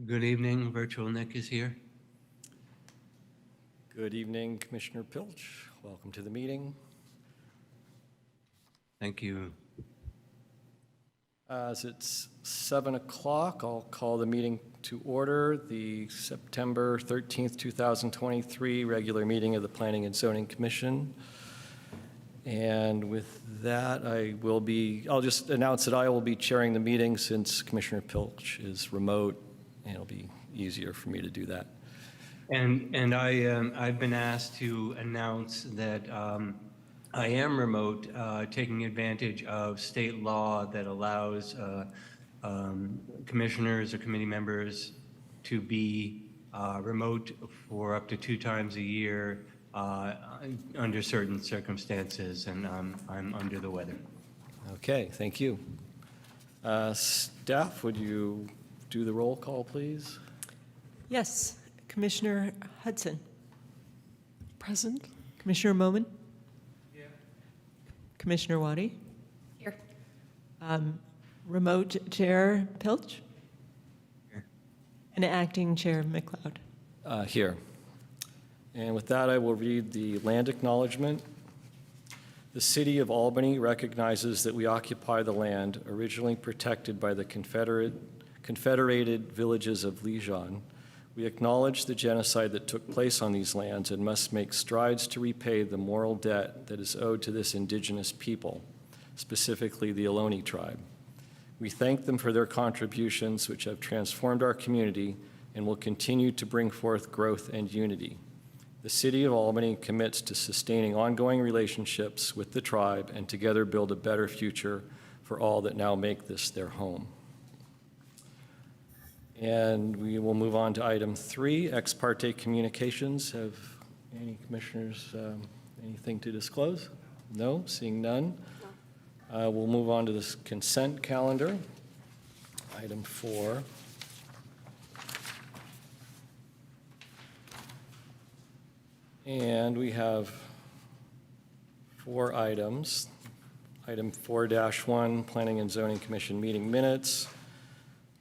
Good evening. Virtual Nick is here. Good evening, Commissioner Pilch. Welcome to the meeting. Thank you. As it's 7 o'clock, I'll call the meeting to order, the September 13th, 2023 regular meeting of the Planning and Zoning Commission. And with that, I'll just announce that I will be chairing the meeting since Commissioner Pilch is remote, and it'll be easier for me to do that. And I've been asked to announce that I am remote, taking advantage of state law that allows commissioners or committee members to be remote for up to 2 times a year under certain circumstances, and I'm under the weather. Okay, thank you. Staff, would you do the roll call, please? Yes. Commissioner Hudson. Present. Commissioner Moman. Here. Commissioner Waddy. Here. Remote Chair Pilch. Here. And Acting Chair McLeod. Here. And with that, I will read the land acknowledgement. The City of Albany recognizes that we occupy the land originally protected by the Confederated Villages of Lejeune. We acknowledge the genocide that took place on these lands and must make strides to repay the moral debt that is owed to this indigenous people, specifically the Ohlone tribe. We thank them for their contributions, which have transformed our community and will continue to bring forth growth and unity. The City of Albany commits to sustaining ongoing relationships with the tribe and together build a better future for all that now make this their home. And we will move on to item 3, ex parte communications. Have any commissioners anything to disclose? No, seeing none. We'll move on to this consent calendar. Item 4. And we have 4 items. Item 4-1, Planning and Zoning Commission meeting minutes.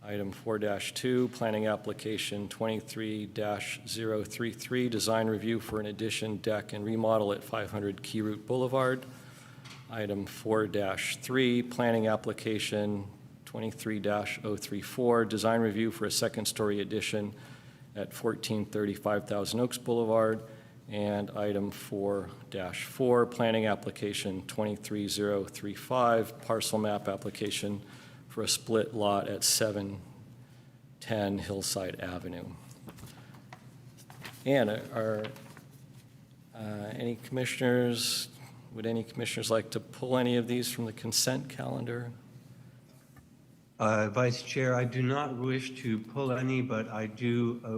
Item 4-2, Planning Application 23-033, Design Review for an Addition, Deck, and Remodel at 500 Key Route Boulevard. Item 4-3, Planning Application 23-034, Design Review for a second-story addition at 1435 Thousand Oaks Boulevard. And item 4-4, Planning Application 23035, Parcel Map Application for a split lot at 710 Hillside Avenue. And would any commissioners like to pull any of these from the consent calendar? Vice Chair, I do not wish to pull any, but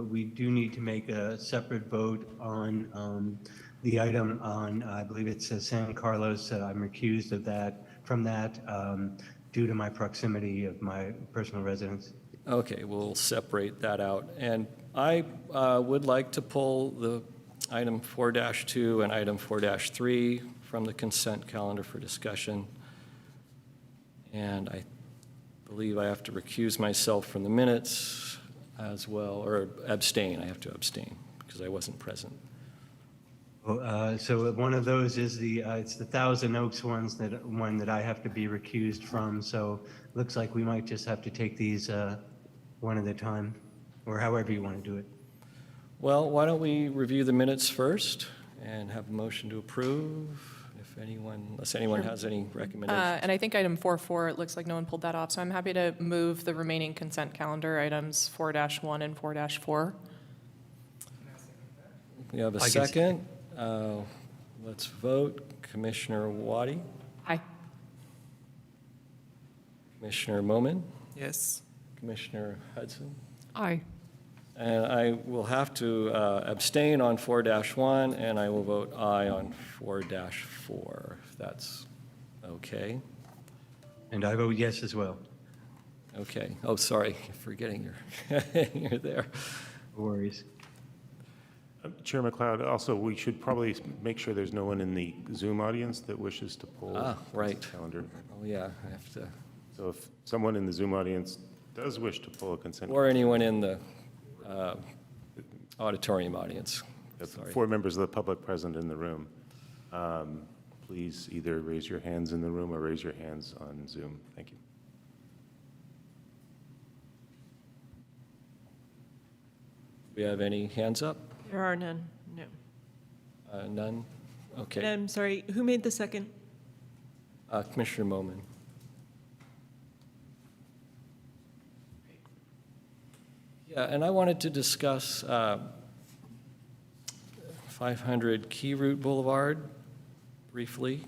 we do need to make a separate vote on the item on, I believe it's San Carlos. I'm recused from that due to my proximity of my personal residence. Okay, we'll separate that out. And I would like to pull the item 4-2 and item 4-3 from the consent calendar for discussion. And I believe I have to recuse myself from the minutes as well, or abstain. I have to abstain because I wasn't present. So one of those is it's the Thousand Oaks one that I have to be recused from. So looks like we might just have to take these one at a time, or however you want to do it. Well, why don't we review the minutes first and have a motion to approve, unless anyone has any recommendations. And I think item 4-4, it looks like no one pulled that off, so I'm happy to move the remaining consent calendar items 4-1 and 4-4. We have a second. Let's vote. Commissioner Waddy? Aye. Commissioner Moman? Yes. Commissioner Hudson? Aye. And I will have to abstain on 4-1, and I will vote aye on 4-4, if that's okay. And I vote yes as well. Okay. Oh, sorry, forgetting you're there. No worries. Chair McLeod, also, we should probably make sure there's no one in the Zoom audience that wishes to pull Right. the calendar. Oh, yeah, I have to. So if someone in the Zoom audience does wish to pull a consent. or anyone in the auditorium audience. If Sorry. 4 members of the public present in the room, please either raise your hands in the room or raise your hands on Zoom. Thank you. Do we have any hands up? There are none, no. None? And Okay. I'm sorry, who made the second? Commissioner Moman. Yeah, and I wanted to discuss 500 Key Route Boulevard briefly,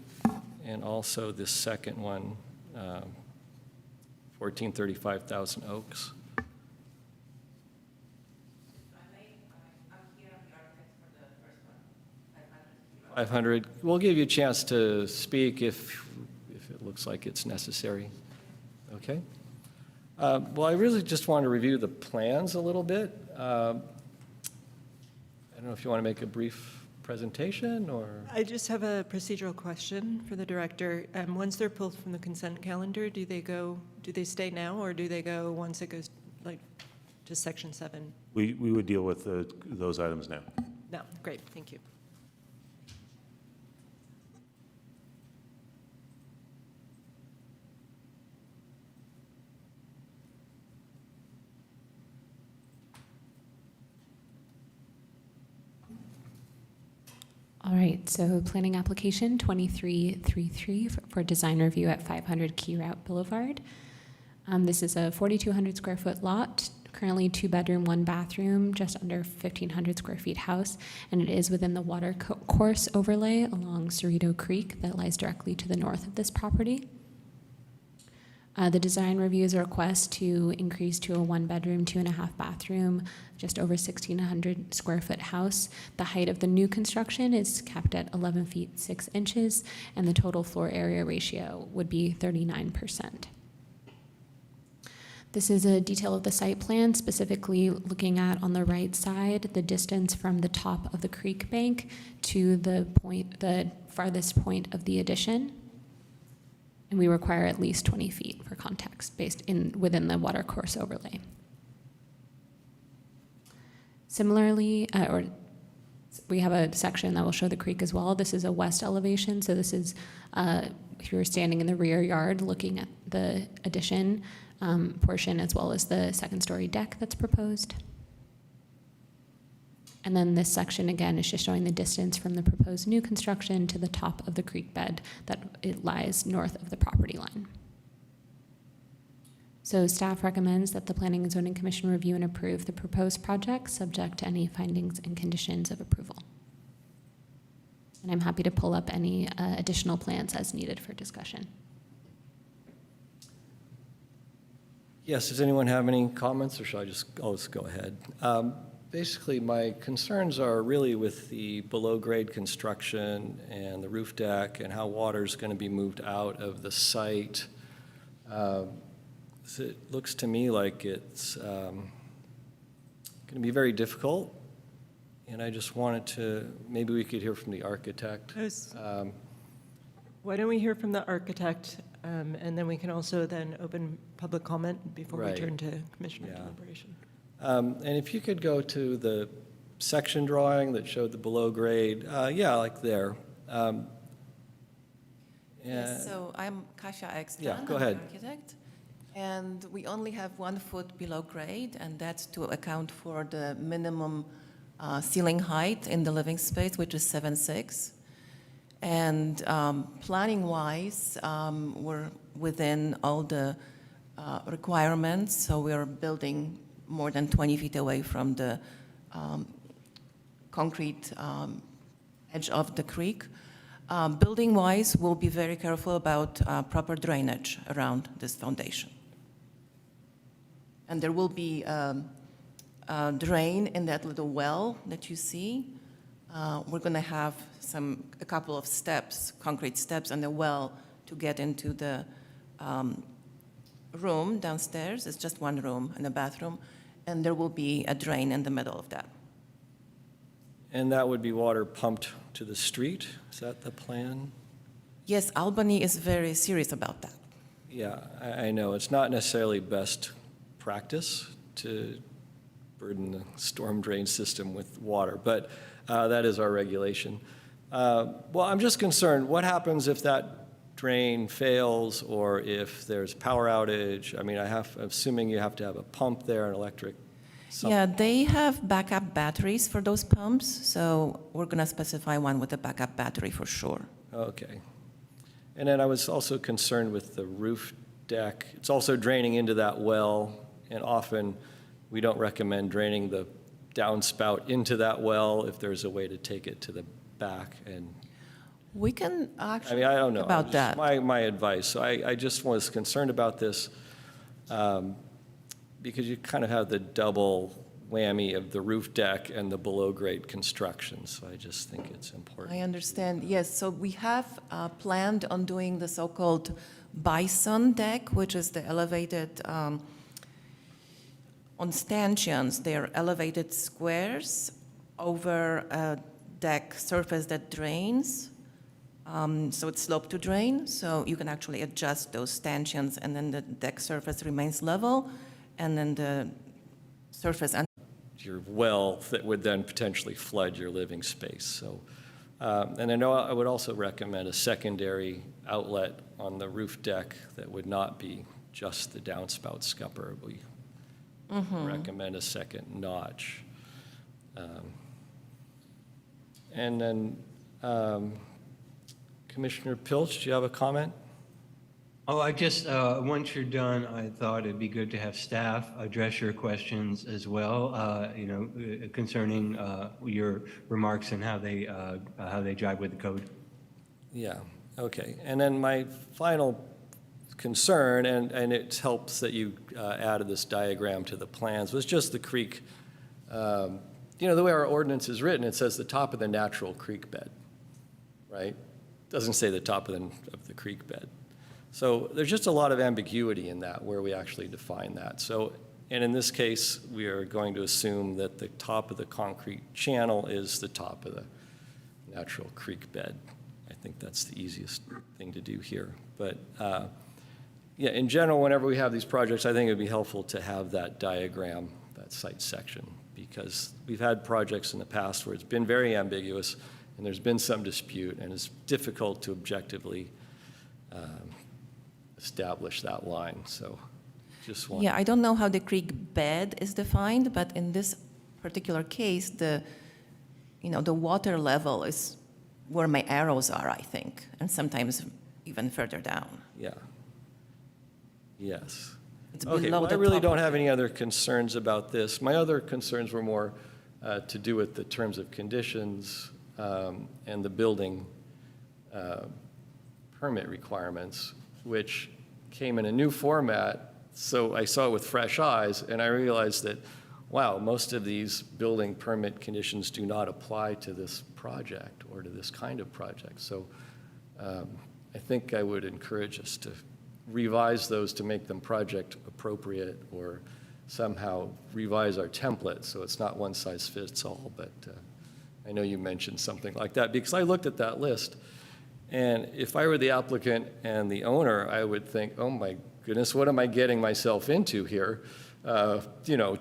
and also this second one, 1435 Thousand Oaks. 500, we'll give you a chance to speak if it looks like it's necessary. Okay? Well, I really just want to review the plans a little bit. I don't know if you want to make a brief presentation, or? I just have a procedural question for the director. Once they're pulled from the consent calendar, do they stay now, or do they go once it goes like to section 7? We would deal with those items now. No, great, thank you. All right, so planning application 2333 for design review at 500 Key Route Boulevard. This is a 4,200 square foot lot, currently 2-bedroom, 1-bathroom, just under 1,500 square feet house, and it is within the water course overlay along Cerrito Creek that lies directly to the north of this property. The design review is a request to increase to a 1-bedroom, 2.5-bathroom, just over 1,600 square foot house. The height of the new construction is capped at 11 feet 6 inches, and the total floor area ratio would be 39%. This is a detail of the site plan, specifically looking at, on the right side, the distance from the top of the creek bank to the farthest point of the addition. And we require at least 20 feet for context within the water course overlay. Similarly, we have a section that will show the creek as well. This is a west elevation, so this is if you're standing in the rear yard looking at the addition portion, as well as the second-story deck that's proposed. And then this section, again, is just showing the distance from the proposed new construction to the top of the creek bed that it lies north of the property line. So staff recommends that the Planning and Zoning Commission review and approve the proposed project subject to any findings and conditions of approval. And I'm happy to pull up any additional plans as needed for discussion. Yes, does anyone have any comments, or shall I just go ahead? Basically, my concerns are really with the below-grade construction and the roof deck and how water is going to be moved out of the site. So it looks to me like it's going to be very difficult, and I just wanted to, maybe we could hear from the architect. Why don't we hear from the architect, and then we can also then open public comment before we Right. turn to Commissioner Yeah. deliberation. And if you could go to the section drawing that showed the below grade, yeah, like there. Yes, so I'm Kasia Ekstan. Yeah, go I'm ahead. an architect. And we only have 1 foot below grade, and that's to account for the minimum ceiling height in the living space, which is 7.6. And planning-wise, we're within all the requirements, so we're building more than 20 feet away from the concrete edge of the creek. Building-wise, we'll be very careful about proper drainage around this foundation. And there will be a drain in that little well that you see. We're going to have a couple of steps, concrete steps, and a well to get into the room downstairs. It's just 1 room and a bathroom, and there will be a drain in the middle of that. And that would be water pumped to the street? Is that the plan? Yes, Albany is very serious about that. Yeah, I know. It's not necessarily best practice to burden the storm drain system with water, but that is our regulation. Well, I'm just concerned, what happens if that drain fails or if there's power outage? I mean, I'm assuming you have to have a pump there, an electric something. Yeah, they have backup batteries for those pumps, so we're going to specify one with a backup battery for sure. Okay. And then I was also concerned with the roof deck. It's also draining into that well, and often we don't recommend draining the downspout into that well if there's a way to take it to the back. And We can I actually mean, I don't know. talk about Just that. My advice. So I just was concerned about this because you kind of have the double whammy of the roof deck and the below-grade construction. So I just think it's important. I understand, yes. So we have planned on doing the so-called bison deck, which is the elevated, on stanchions, they're elevated squares over a deck surface that drains. So it's sloped to drain, so you can actually adjust those stanchions, and then the deck surface remains level, and then the surface Your well that would then potentially flood your living space. So, and I know I would also recommend a secondary outlet on the roof deck that would not be just the downspout scupper. We recommend a second notch. And then, Commissioner Pilch, do you have a comment? Oh, I just, once you're done, I thought it'd be good to have staff address your questions as well, concerning your remarks and how they jive with the code. Yeah, okay. And then my final concern, and it helps that you added this diagram to the plans, was just the creek. The way our ordinance is written, it says the top of the natural creek bed, right? Doesn't say the top of the creek bed. So there's just a lot of ambiguity in that, where we actually define that. So, and in this case, we are going to assume that the top of the concrete channel is the top of the natural creek bed. I think that's the easiest thing to do here. But yeah, in general, whenever we have these projects, I think it would be helpful to have that diagram, that site section, because we've had projects in the past where it's been very ambiguous and there's been some dispute, and it's difficult to objectively establish that line. So just want. Yeah, I don't know how the creek bed is defined, but in this particular case, the water level is where my arrows are, I think, and sometimes even further down. Yeah. Yes. It's Okay, below well, I the really top don't of have it. any other concerns about this. My other concerns were more to do with the terms of conditions and the building permit requirements, which came in a new format. So I saw it with fresh eyes, and I realized that, wow, most of these building permit conditions do not apply to this project or to this kind of project. So I think I would encourage us to revise those to make them project appropriate, or somehow revise our template so it's not one size fits all. But I know you mentioned something like that, because I looked at that list, and if I were the applicant and the owner, I would think, oh my goodness, what am I getting myself into here?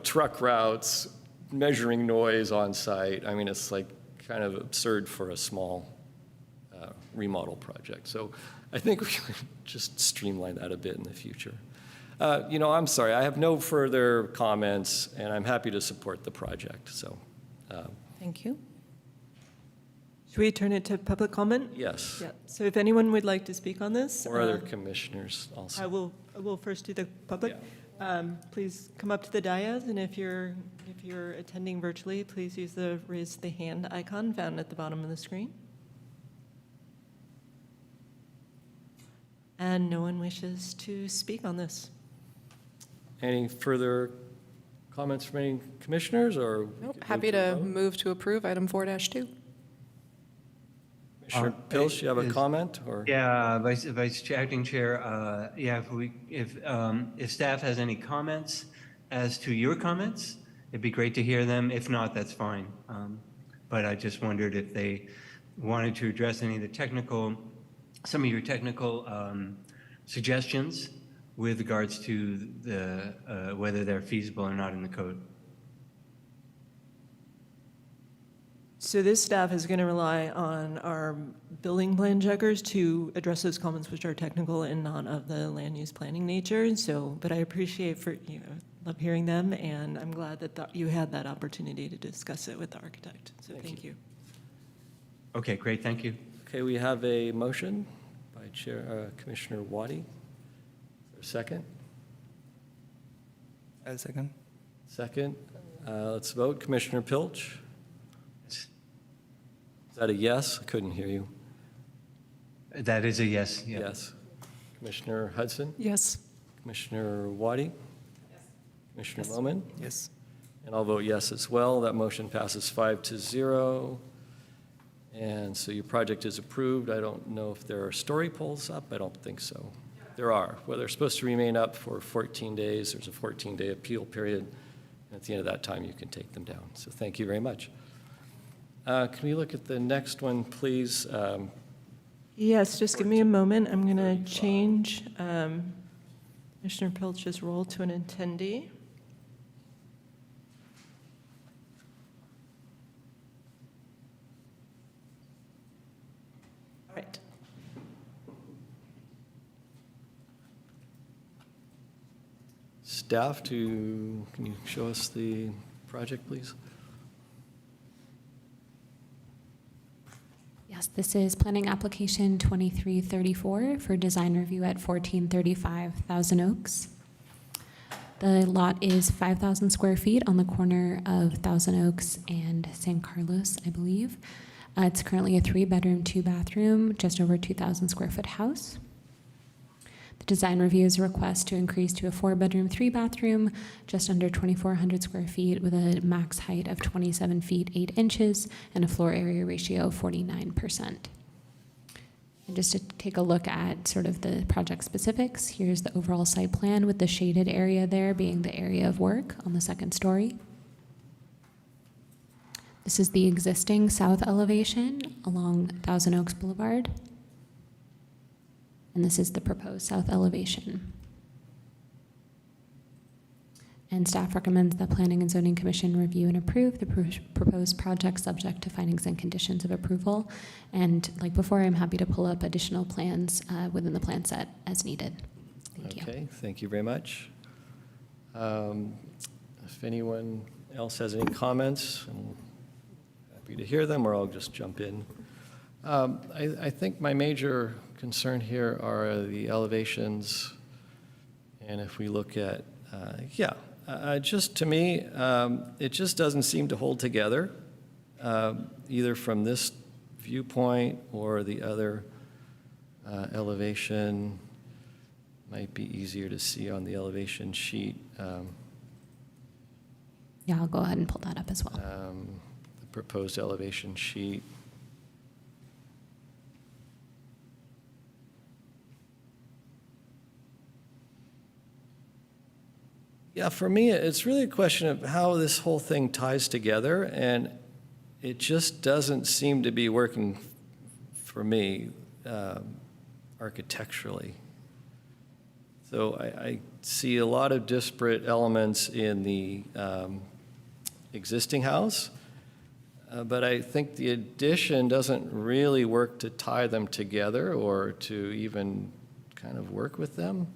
Truck routes, measuring noise on site. I mean, it's like kind of absurd for a small remodel project. So I think we should just streamline that a bit in the future. I'm sorry, I have no further comments, and I'm happy to support the project. So, Thank you. Should we turn it to public comment? yes, Yeah, so if anyone would like to speak on this. or other commissioners also. I will first do the public. Please come up to the dais, and if you're attending virtually, please use the raise the hand icon found at the bottom of the screen. And no one wishes to speak on this. Any further comments from any commissioners, or? we Nope, could happy move a to vote? move to approve item 4-2. Commissioner Pilch, you have a is- comment, or? Yeah, Acting Chair, if staff has any comments as to your comments, it'd be great to hear them. If not, that's fine. But I just wondered if they wanted to address some of your technical suggestions with regards to the, whether they're feasible or not in the code. So this staff is going to rely on our building plan checkers to address those comments which are technical and not of the land use planning nature. So, but I appreciate love hearing them, and I'm glad that you had that opportunity to discuss it with the architect. So thank you. Okay, great, thank you. Okay, we have a motion by Commissioner Wadi. Is there a second? I'll second. Second. Let's vote. Commissioner Pilch? Is that a yes? I couldn't hear you. That is a yes. Yeah. Yes. Commissioner Hudson? Yes. Commissioner Wadi? Yes. Commissioner Moman? Yes. And I'll vote yes as well. That motion passes 5-0. And so your project is approved. I don't know if there are story poles up. I don't think so. There are. Well, they're supposed to remain up for 14 days. There's a 14-day appeal period. And at the end of that time, you can take them down. So thank you very much. Can we look at the next one, please? Yes, just give me a moment. I'm going to change Commissioner Pilch's role to an attendee. All right. Staff, can you show us the project, please? Yes, this is planning application 2334 for design review at 1435 Thousand Oaks. The lot is 5,000 square feet on the corner of Thousand Oaks and San Carlos, I believe. It's currently a 3-bedroom, 2-bathroom, just over 2,000 square foot house. The design review is a request to increase to a 4-bedroom, 3-bathroom, just under 2,400 square feet with a max height of 27 feet, 8 inches and a floor area ratio of 49%. And just to take a look at sort of the project specifics, here's the overall site plan with the shaded area there being the area of work on the 2nd story. This is the existing south elevation along Thousand Oaks Boulevard. And this is the proposed south elevation. And staff recommends the Planning and Zoning Commission review and approve the proposed project subject to findings and conditions of approval. And like before, I'm happy to pull up additional plans within the plan set as needed. Thank you. Okay, thank you very much. If anyone else has any comments, I'm happy to hear them, or I'll just jump in. I think my major concern here are the elevations, and if we look at, just to me, it just doesn't seem to hold together, either from this viewpoint or the other elevation. Might be easier to see on the elevation sheet. Yeah, I'll go ahead and pull that up as well. The proposed elevation sheet. Yeah, for me, it's really a question of how this whole thing ties together, and it just doesn't seem to be working for me architecturally. So I see a lot of disparate elements in the existing house, but I think the addition doesn't really work to tie them together or to even kind of work with them.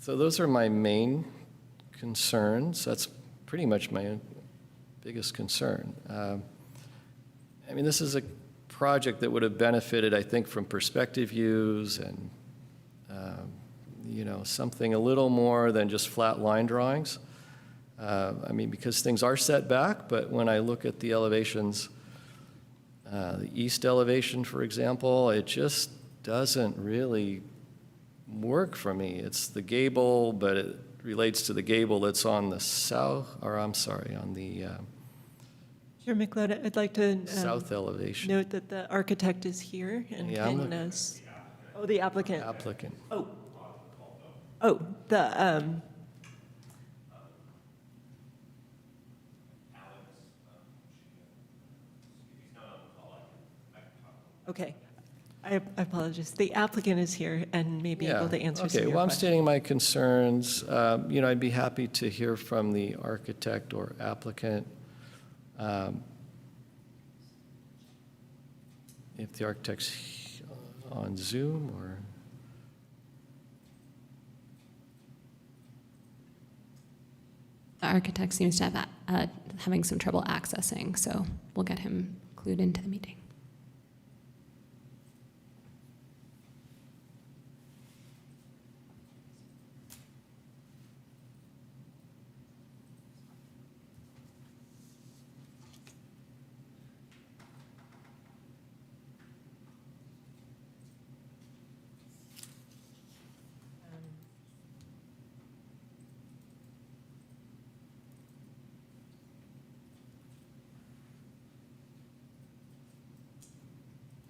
So those are my main concerns. That's pretty much my biggest concern. I mean, this is a project that would have benefited, I think, from perspective views and, something a little more than just flat line drawings. I mean, because things are set back, but when I look at the elevations, the east elevation, for example, it just doesn't really work for me. It's the gable, but it relates to the gable that's on the south, or I'm sorry, on the Chair McLeod, I'd like to south elevation. note that the architect is here and Yeah, I'm can, the applicant. Applicant. Okay. I apologize. The applicant is here and may be able to answer some Okay, of your well, I'm questions. stating my concerns. I'd be happy to hear from the architect or applicant. If the architect's on Zoom or... The architect seems to have having some trouble accessing, so we'll get him clued into the meeting.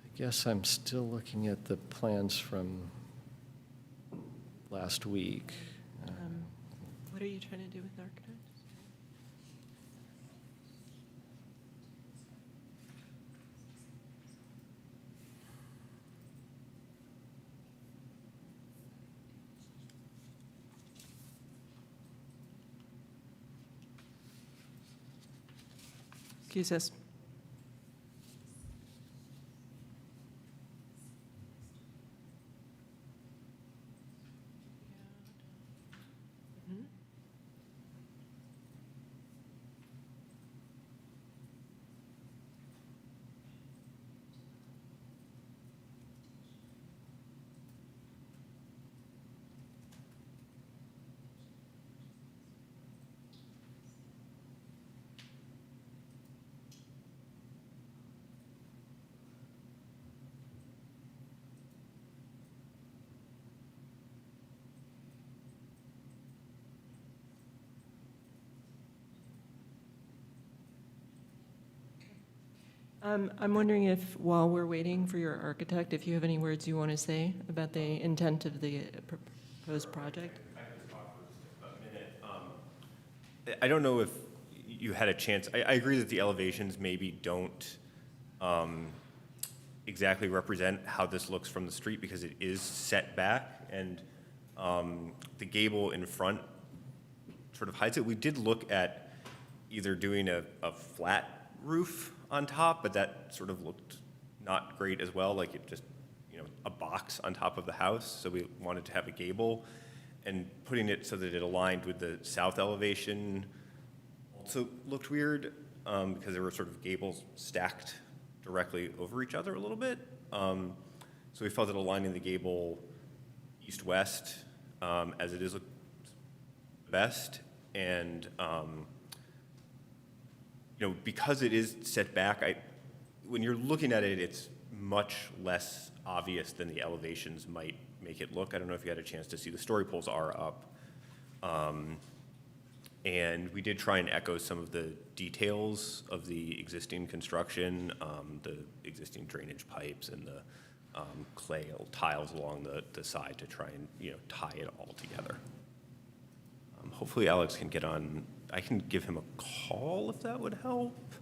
I guess I'm still looking at the plans from last week. What are you trying to do with the architect? Excuse us. I'm wondering if, while we're waiting for your architect, if you have any words you want to say about the intent of the proposed project? I don't know if you had a chance. I agree that the elevations maybe don't exactly represent how this looks from the street because it is set back, and the gable in front sort of hides it. We did look at either doing a flat roof on top, but that sort of looked not great as well, like it just, a box on top of the house. So we wanted to have a gable, and putting it so that it aligned with the south elevation also looked weird because there were sort of gables stacked directly over each other a little bit. So we felt that aligning the gable east-west as it is looked best, and because it is set back, when you're looking at it, it's much less obvious than the elevations might make it look. I don't know if you had a chance to see. The story poles are up. And we did try and echo some of the details of the existing construction, the existing drainage pipes and the clay tiles along the side to try and tie it all together. Hopefully Alex can get on. I can give him a call if that would help.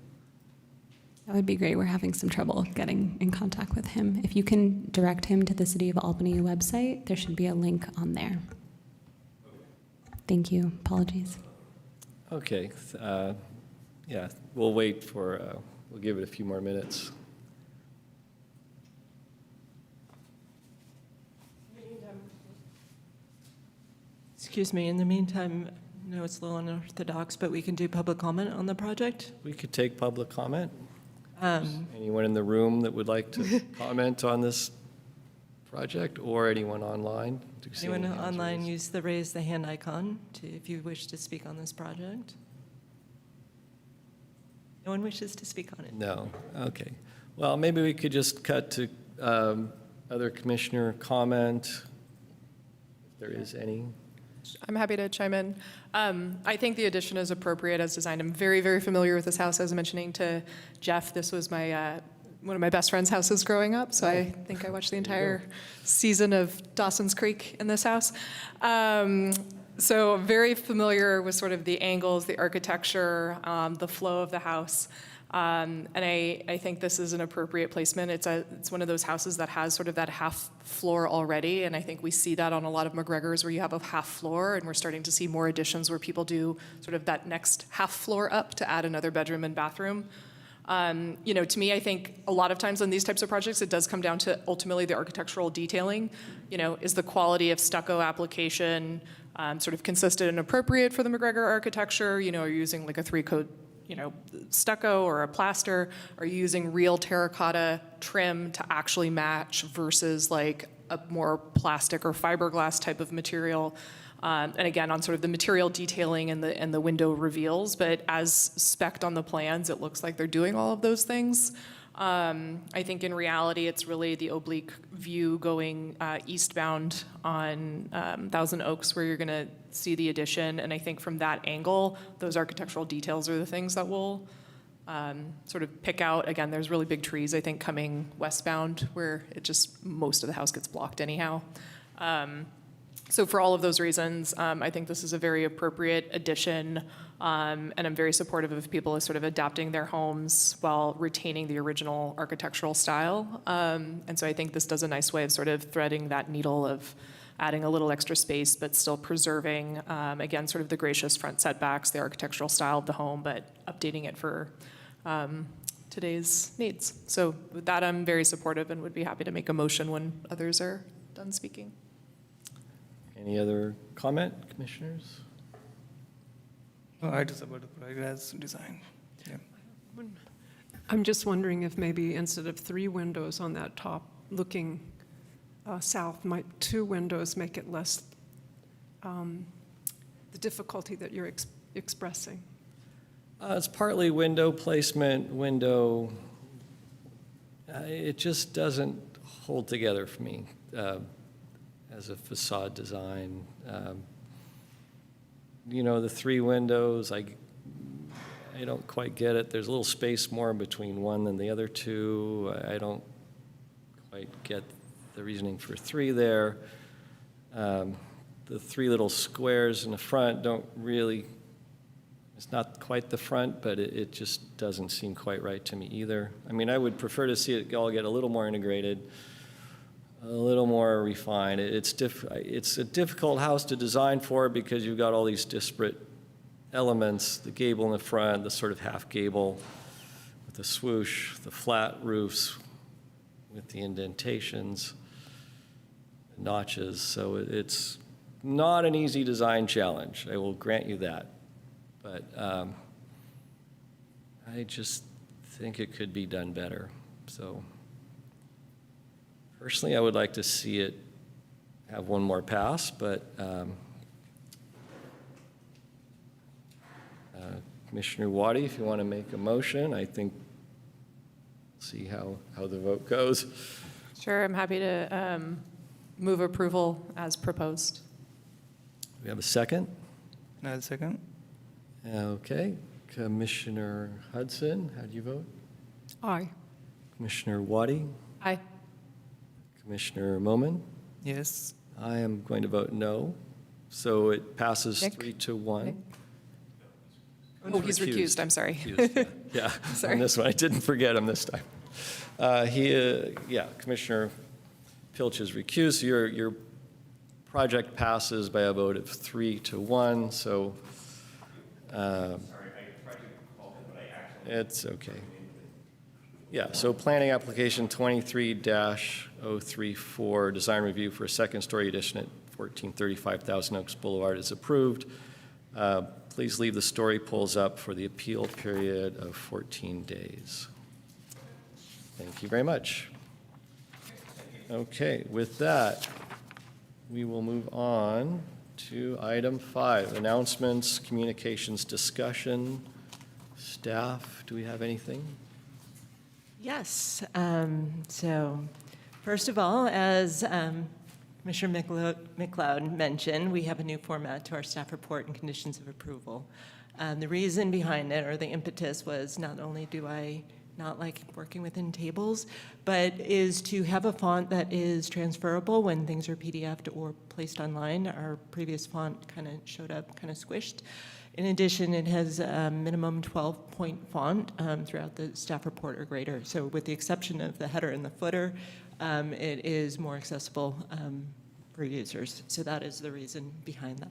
That would be great. We're having some trouble getting in contact with him. If you can direct him to the City of Albany website, there should be a link on there. Thank you. Apologies. Okay, yeah, we'll wait for, we'll give it a few more minutes. Excuse me, in the meantime, I know it's a little unorthodox, but we can do public comment on the project. We could take public comment. Anyone in the room that would like to comment on this project, or anyone online? Do you see Anyone any hands online, raised? use the raise the hand icon if you wish to speak on this project. No one wishes to speak on it. No, okay. Well, maybe we could just cut to other commissioner comment, if there is any. I'm happy to chime in. I think the addition is appropriate as designed. I'm very, very familiar with this house. I was mentioning to Jeff, this was my one of my best friend's houses growing up, so I think I watched the entire season of Dawson's Creek in this house. So very familiar with sort of the angles, the architecture, the flow of the house. And I think this is an appropriate placement. It's one of those houses that has sort of that half floor already, and I think we see that on a lot of McGregor's where you have a half floor, and we're starting to see more additions where people do sort of that next half floor up to add another bedroom and bathroom. To me, I think a lot of times on these types of projects, it does come down to ultimately the architectural detailing. Is the quality of stucco application sort of consistent and appropriate for the McGregor architecture? Are you using like a 3-coat, stucco or a plaster? Are you using real terracotta trim to actually match versus like a more plastic or fiberglass type of material? And again, on sort of the material detailing and the window reveals, but as spec'd on the plans, it looks like they're doing all of those things. I think in reality, it's really the oblique view going eastbound on Thousand Oaks where you're going to see the addition. And I think from that angle, those architectural details are the things that we'll sort of pick out. Again, there's really big trees, I think, coming westbound where most of the house gets blocked anyhow. So for all of those reasons, I think this is a very appropriate addition, and I'm very supportive of people sort of adapting their homes while retaining the original architectural style. And so I think this does a nice way of sort of threading that needle of adding a little extra space, but still preserving, again, sort of the gracious front setbacks, the architectural style of the home, but updating it for today's needs. So with that, I'm very supportive and would be happy to make a motion when others are done speaking. Any other comment, commissioners? I just about the progress design. Yeah. I'm just wondering if maybe instead of 3 windows on that top looking south, might 2 windows make it less the difficulty that you're expressing? It's partly window placement, it just doesn't hold together for me as a facade design. The 3 windows, I don't quite get it. There's a little space more between one than the other 2. I don't quite get the reasoning for 3 there. The 3 little squares in the front don't really, it's not quite the front, but it just doesn't seem quite right to me either. I mean, I would prefer to see it all get a little more integrated, a little more refined. It's a difficult house to design for because you've got all these disparate elements, the gable in the front, the sort of half gable with the swoosh, the flat roofs with the indentations, the notches. So it's not an easy design challenge, I will grant you that. But I just think it could be done better. So personally, I would like to see it have one more pass, but Commissioner Waddy, if you want to make a motion, I think, see how the vote goes. Sure, I'm happy to move approval as proposed. We have a second? Another second. Okay. Commissioner Hudson, how do you vote? Aye. Commissioner Waddy? Aye. Commissioner Moman? Yes. I am going to vote no. So it passes Nick? 3-1. Nick? Oh, he's recused, I'm sorry. Recused, yeah. Sorry. On this one, I didn't forget him this time. Commissioner Pilch is recused. So your project passes by a vote of 3-1, so it's okay. Yeah, so planning application 23-034, design review for a second-story addition at 1435 Thousand Oaks Boulevard is approved. Please leave the story polls up for the appeal period of 14 days. Thank you very much. Okay, with that, we will move on to item 5, announcements, communications, discussion. Staff, do we have anything? Yes. So first of all, as Commissioner McLeod mentioned, we have a new format to our staff report and conditions of approval. The reason behind it, or the impetus, was not only do I not like working within tables, but is to have a font that is transferable when things are PDF'd or placed online. Our previous font kind of showed up kind of squished. In addition, it has a minimum 12-point font throughout the staff report or greater. So with the exception of the header and the footer, it is more accessible for users. So that is the reason behind that.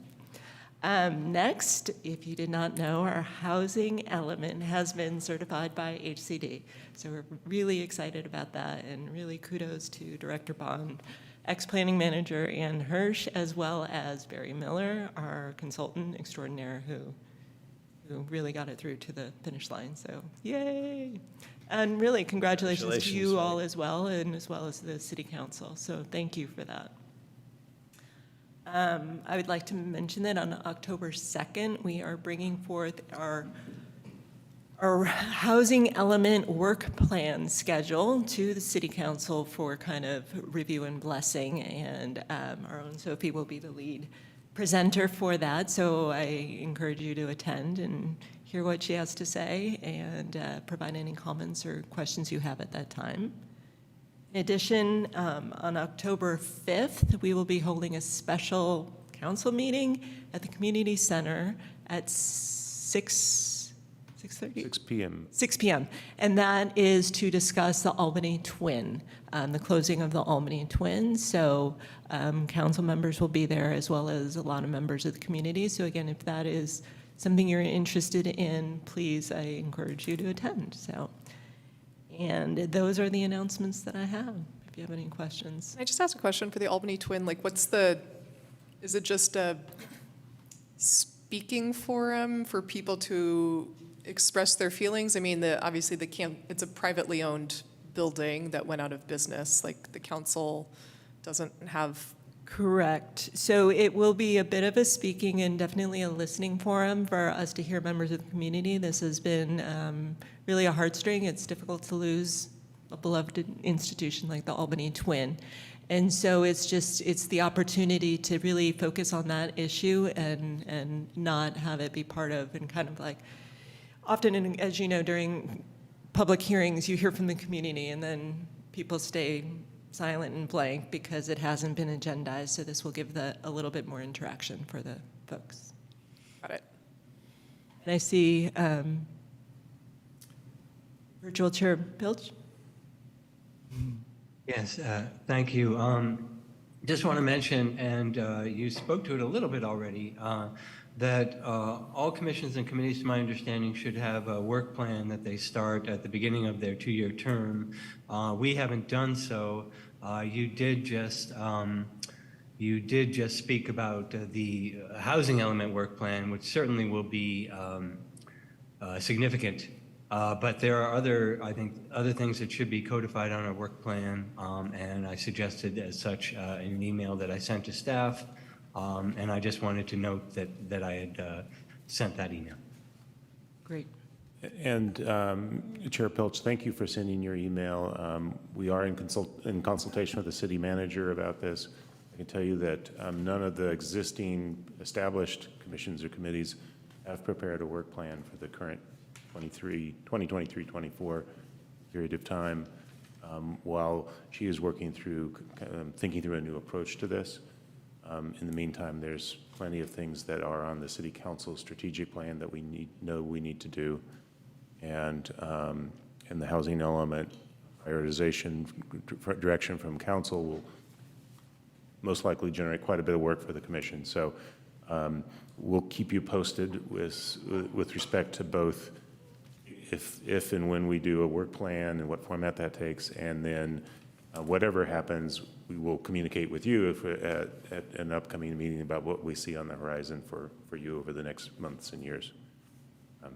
Next, if you did not know, our housing element has been certified by HCD. So we're really excited about that, and really kudos to Director Bond, ex-planning manager Ann Hirsch, as well as Barry Miller, our consultant extraordinaire, who really got it through to the finish line. So yay! And really, congratulations to you Congratulations, all as well, and as well as the City Council. So thank you for that. I would like to mention that on October 2nd, we are bringing forth our housing element work plan schedule to the City Council for kind of review and blessing, and our own Sophie will be the lead presenter for that, so I encourage you to attend and hear what she has to say and provide any comments or questions you have at that time. In addition, on October 5th, we will be holding a special council meeting at the Community Center at 6:30? 6 p.m. 6 p.m. And that is to discuss the Albany Twin, the closing of the Albany Twin. So council members will be there, as well as a lot of members of the community. So again, if that is something you're interested in, please, I encourage you to attend. So, and those are the announcements that I have, if you have any questions. Can I just ask a question for the Albany Twin? Like, is it just a speaking forum for people to express their feelings? I mean, obviously it's a privately owned building that went out of business. Like, the council doesn't have. Correct. So it will be a bit of a speaking and definitely a listening forum for us to hear members of the community. This has been really a heartstring. It's difficult to lose a beloved institution like the Albany Twin. And so it's the opportunity to really focus on that issue and not have it be part of, and kind of like, often, as you know, during public hearings, you hear from the community and then people stay silent and blank because it hasn't been agendized. So this will give a little bit more interaction for the folks. Got it. And I see Virtual Chair Pilch. Yes, thank you. Just want to mention, and you spoke to it a little bit already, that all commissions and committees, to my understanding, should have a work plan that they start at the beginning of their 2-year term. We haven't done so. You did just speak about the housing element work plan, which certainly will be significant. But there are other things that should be codified on our work plan, and I suggested as such in an email that I sent to staff. And I just wanted to note that I had sent that email. Great. And Chair Pilch, thank you for sending your email. We are in consultation with the city manager about this. I can tell you that none of the existing established commissions or committees have prepared a work plan for the current 2023-24 period of time, while she is working through, thinking through a new approach to this. In the meantime, there's plenty of things that are on the City Council strategic plan that we need to do, and the housing element prioritization direction from Council will most likely generate quite a bit of work for the Commission. So we'll keep you posted with respect to both if and when we do a work plan and what format that takes, and then whatever happens, we will communicate with you at an upcoming meeting about what we see on the horizon for you over the next months and years.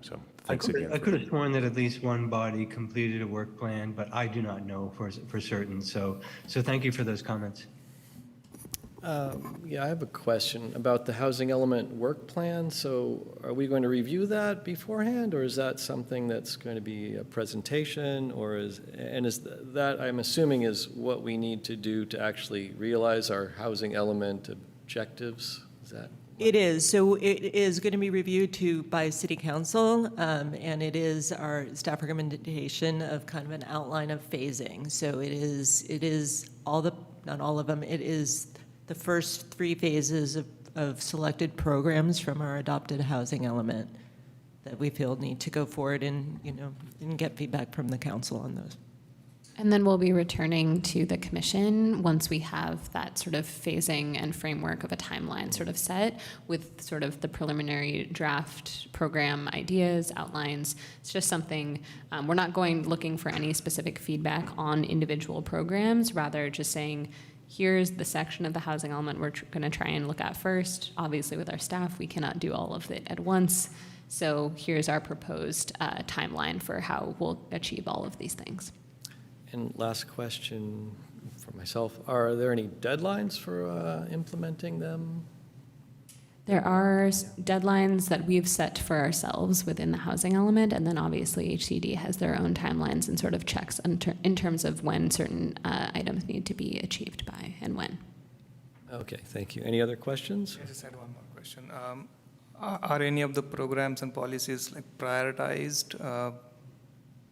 So thanks again. I could have sworn that at least one body completed a work plan, but I do not know for certain. So thank you for those comments. Yeah, I have a question about the housing element work plan. So are we going to review that beforehand, or is that something that's going to be a presentation, or is that, I'm assuming, is what we need to do to actually realize our housing element objectives? Is that? It is. So it is going to be reviewed by City Council, and it is our staff recommendation of kind of an outline of phasing. So it is not all of them, it is the first 3 phases of selected programs from our adopted housing element that we feel need to go forward and, and get feedback from the council on those. And then we'll be returning to the commission once we have that sort of phasing and framework of a timeline sort of set with sort of the preliminary draft program ideas, outlines. It's just something, we're not looking for any specific feedback on individual programs, rather just saying, here's the section of the housing element we're going to try and look at first. Obviously, with our staff, we cannot do all of it at once. So here's our proposed timeline for how we'll achieve all of these things. And last question for myself, are there any deadlines for implementing them? There are deadlines that we've set for ourselves within the housing element, and then obviously HCD has their own timelines and sort of checks in terms of when certain items need to be achieved by and when. Okay, thank you. Any other questions? I just had one more question. Are any of the programs and policies like prioritized?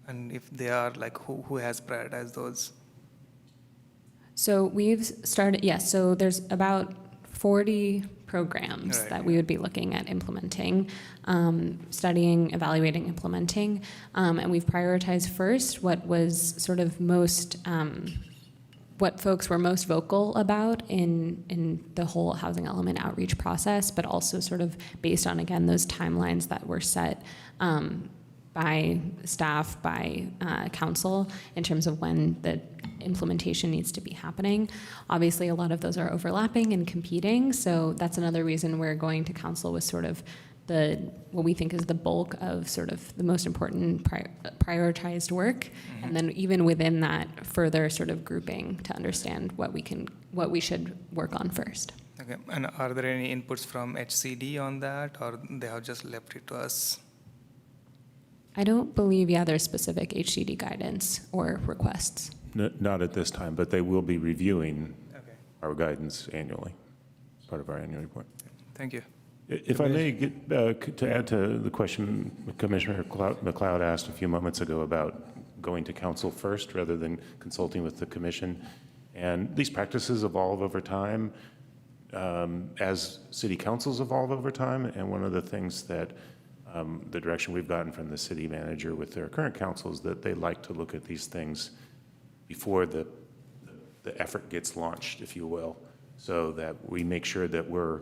And if they are, like, who has prioritized those? So we've started, yes, so there's about 40 programs that we would be looking at implementing, studying, evaluating, implementing. And we've prioritized first what was sort of most, what folks were most vocal about in the whole housing element outreach process, but also sort of based on, again, those timelines that were set by staff, by council, in terms of when the implementation needs to be happening. Obviously, a lot of those are overlapping and competing, so that's another reason we're going to council with sort of what we think is the bulk of sort of the most important prioritized work, and then even within that, further sort of grouping to understand what we should work on first. Okay, and are there any inputs from HCD on that, or they have just left it to us? I don't believe, there's specific HCD guidance or requests. Not at this time, but they will be reviewing our guidance annually, as part of our annual report. Thank you. If I may get to add to the question Commissioner McLeod asked a few moments ago about going to council first rather than consulting with the commission. And these practices evolve over time as city councils evolve over time. And one of the things that the direction we've gotten from the city manager with their current council is that they like to look at these things before the effort gets launched, if you will, so that we make sure that we're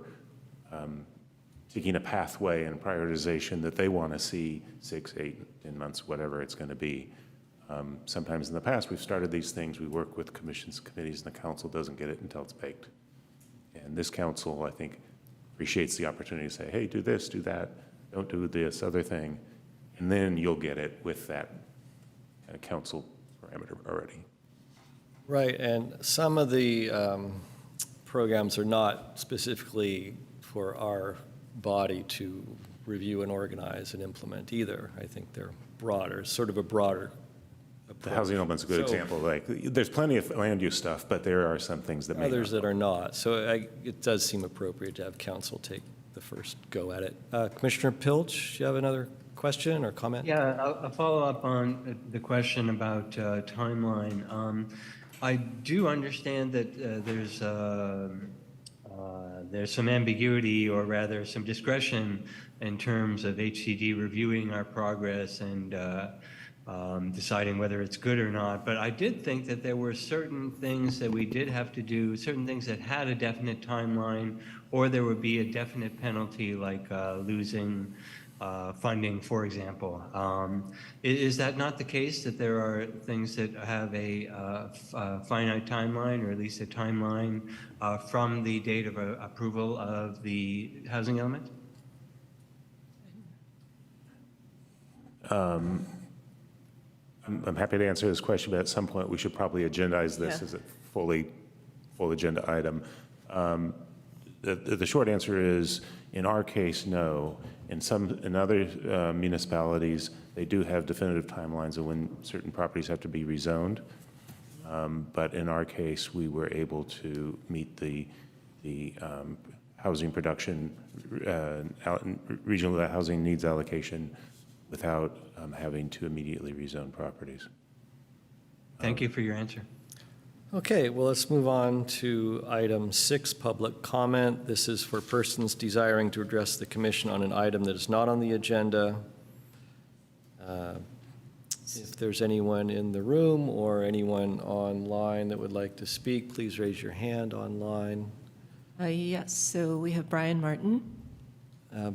taking a pathway and prioritization that they want to see 6, 8, 10 months, whatever it's going to be. Sometimes in the past, we've started these things, we work with commissions, committees, and the council doesn't get it until it's baked. And this council, I think, appreciates the opportunity to say, hey, do this, do that, don't do this other thing, and then you'll get it with that council parameter already. Right, and some of the programs are not specifically for our body to review and organize and implement either. I think they're broader, sort of a broader approach. The housing element's a good example. Like, there's plenty of land use stuff, but there are some things that may others not. that are not. So it does seem appropriate to have council take the first go at it. Commissioner Pilch, you have another question or comment? Yeah, I'll follow up on the question about timeline. I do understand that there's some ambiguity, or rather some discretion, in terms of HCD reviewing our progress and deciding whether it's good or not. But I did think that there were certain things that we did have to do, certain things that had a definite timeline, or there would be a definite penalty, like losing funding, for example. Is that not the case, that there are things that have a finite timeline, or at least a timeline from the date of approval of the housing element? I'm happy to answer this question, but at some point we should probably agendize this as a full agenda item. The short answer is, in our case, no. In other municipalities, they do have definitive timelines of when certain properties have to be rezoned. But in our case, we were able to meet the housing production, regional housing needs allocation without having to immediately rezone properties. Thank you for your answer. Okay, well, let's move on to item 6, public comment. This is for persons desiring to address the commission on an item that is not on the agenda. If there's anyone in the room or anyone online that would like to speak, please raise your hand online. Yes, so we have Brian Martin.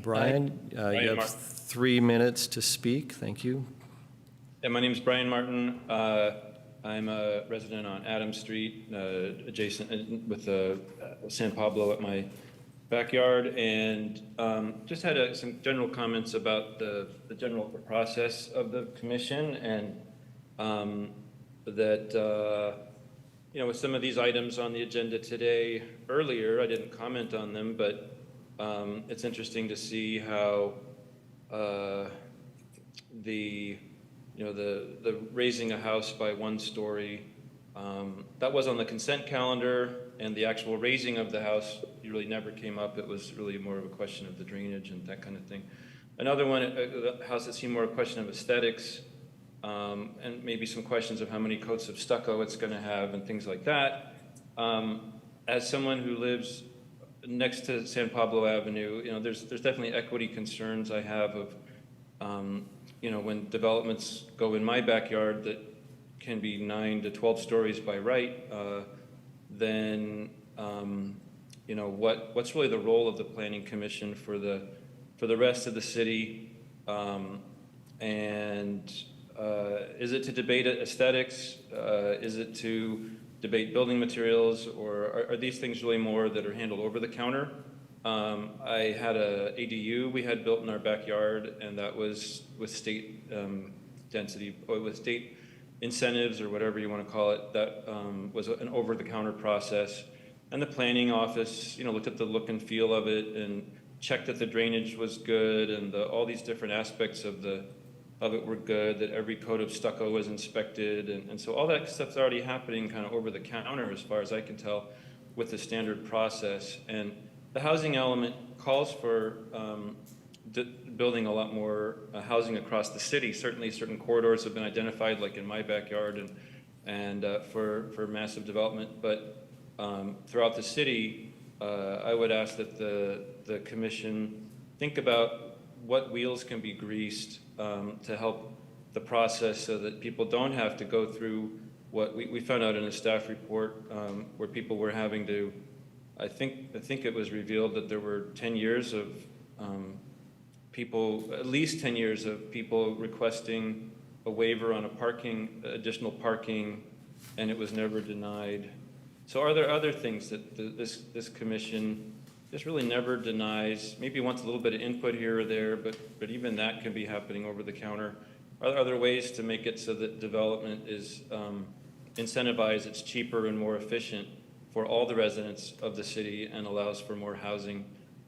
Brian, you have Martin. 3 minutes to speak. Thank you. Yeah, my name is Brian Martin. I'm a resident on Adams Street, adjacent with San Pablo at my backyard, and just had some general comments about the general process of the commission, and that with some of these items on the agenda today, earlier, I didn't comment on them, but it's interesting to see how the raising a house by 1 story, that was on the consent calendar, and the actual raising of the house really never came up. It was really more of a question of the drainage and that kind of thing. Another one, a house that seemed more a question of aesthetics, and maybe some questions of how many coats of stucco it's going to have and things like that. As someone who lives next to San Pablo Avenue, there's definitely equity concerns I have of, when developments go in my backyard that can be 9 to 12 stories by right, then what's really the role of the Planning Commission for the rest of the city, and is it to debate aesthetics? Is it to debate building materials, or are these things really more that are handled over the counter? I had a ADU we had built in our backyard, and that was with state density, or with state incentives, or whatever you want to call it. That was an over-the-counter process, and the planning office, looked at the look and feel of it and checked that the drainage was good, and all these different aspects of it were good. That every coat of stucco was inspected, and so all that stuff's already happening kind of over the counter, as far as I can tell, with the standard process. And the housing element calls for building a lot more housing across the city. Certainly, certain corridors have been identified, like in my backyard, and for massive development. But throughout the city, I would ask that the commission think about what wheels can be greased to help the process, so that people don't have to go through what we found out in a staff report, where people were having to. I think it was revealed that there were 10 years of people, at least 10 years of people requesting a waiver on additional parking, and it was never denied. So are there other things that this commission just really never denies? Maybe wants a little bit of input here or there, but even that can be happening over the counter. Are there other ways to make it so that development is incentivized, it's cheaper and more efficient for all the residents of the city, and allows for more housing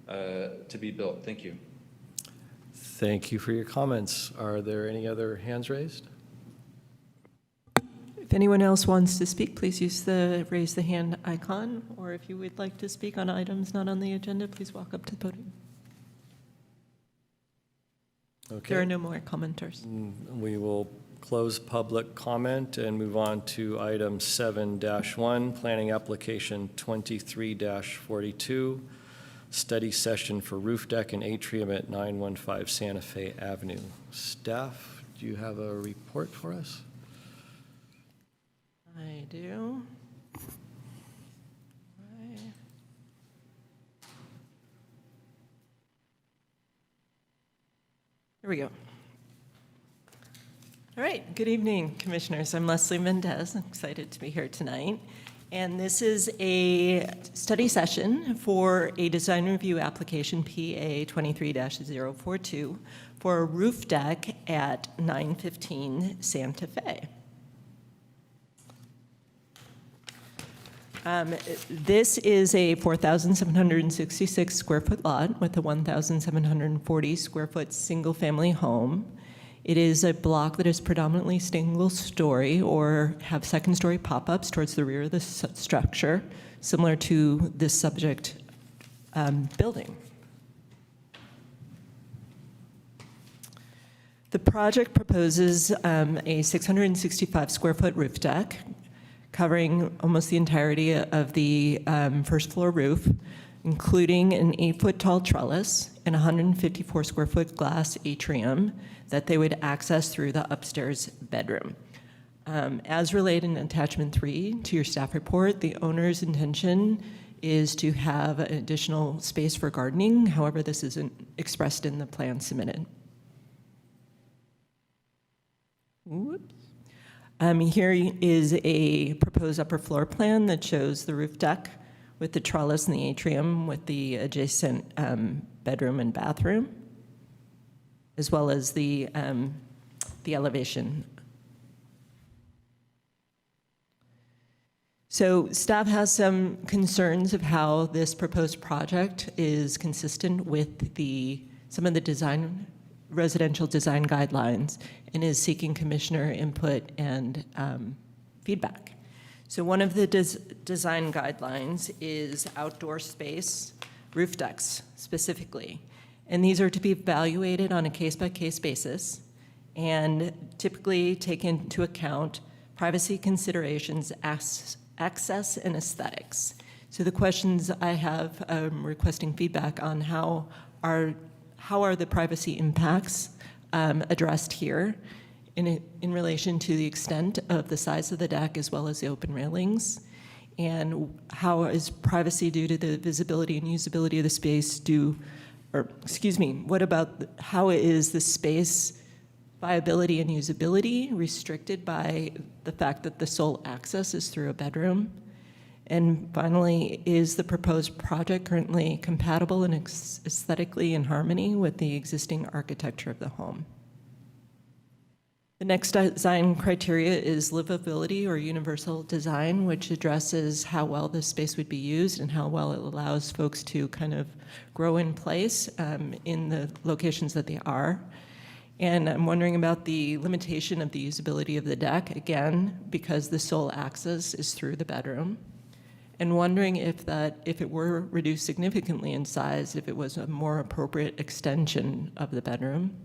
to be built? Thank you. Thank you for your comments. Are there any other hands raised? If anyone else wants to speak, please use the raise the hand icon, or if you would like to speak on items not on the agenda, please walk up to the podium. Okay. There are no more commenters. We will close public comment and move on to item 7-1, planning application 23-42, study session for roof deck and atrium at 915 Santa Fe Avenue. Staff, do you have a report for us? I do. Here we go. All right, good evening, Commissioners. I'm Leslie Mendez. I'm excited to be here tonight. And this is a study session for a design review application, PA 23-042, for a roof deck at 915 Santa Fe. This is a 4,766 square foot lot with a 1,740 square foot single family home. It is a block that is predominantly single story or have second story pop-ups towards the rear of the structure, similar to this subject building. The project proposes a 665 square foot roof deck covering almost the entirety of the first floor roof, including an 8-foot tall trellis and 154 square foot glass atrium that they would access through the upstairs bedroom. As related in attachment 3 to your staff report, the owner's intention is to have an additional space for gardening. However, this isn't expressed in the plan submitted. Whoops. Here is a proposed upper floor plan that shows the roof deck with the trellis and the atrium with the adjacent bedroom and bathroom, as well as the elevation. So staff has some concerns of how this proposed project is consistent with some of the residential design guidelines and is seeking commissioner input and feedback. So one of the design guidelines is outdoor space, roof decks specifically. And these are to be evaluated on a case-by-case basis and typically take into account privacy considerations, access, and aesthetics. So the questions I have, requesting feedback on how are the privacy impacts addressed here in relation to the extent of the size of the deck as well as the open railings, and how is privacy due to the visibility and usability of the space what about how is the space viability and usability restricted by the fact that the sole access is through a bedroom? And finally, is the proposed project currently compatible and aesthetically in harmony with the existing architecture of the home? The next design criteria is livability or universal design, which addresses how well this space would be used and how well it allows folks to kind of grow in place in the locations that they are. And I'm wondering about the limitation of the usability of the deck, again, because the sole access is through the bedroom. And wondering if it were reduced significantly in size, if it was a more appropriate extension of the bedroom.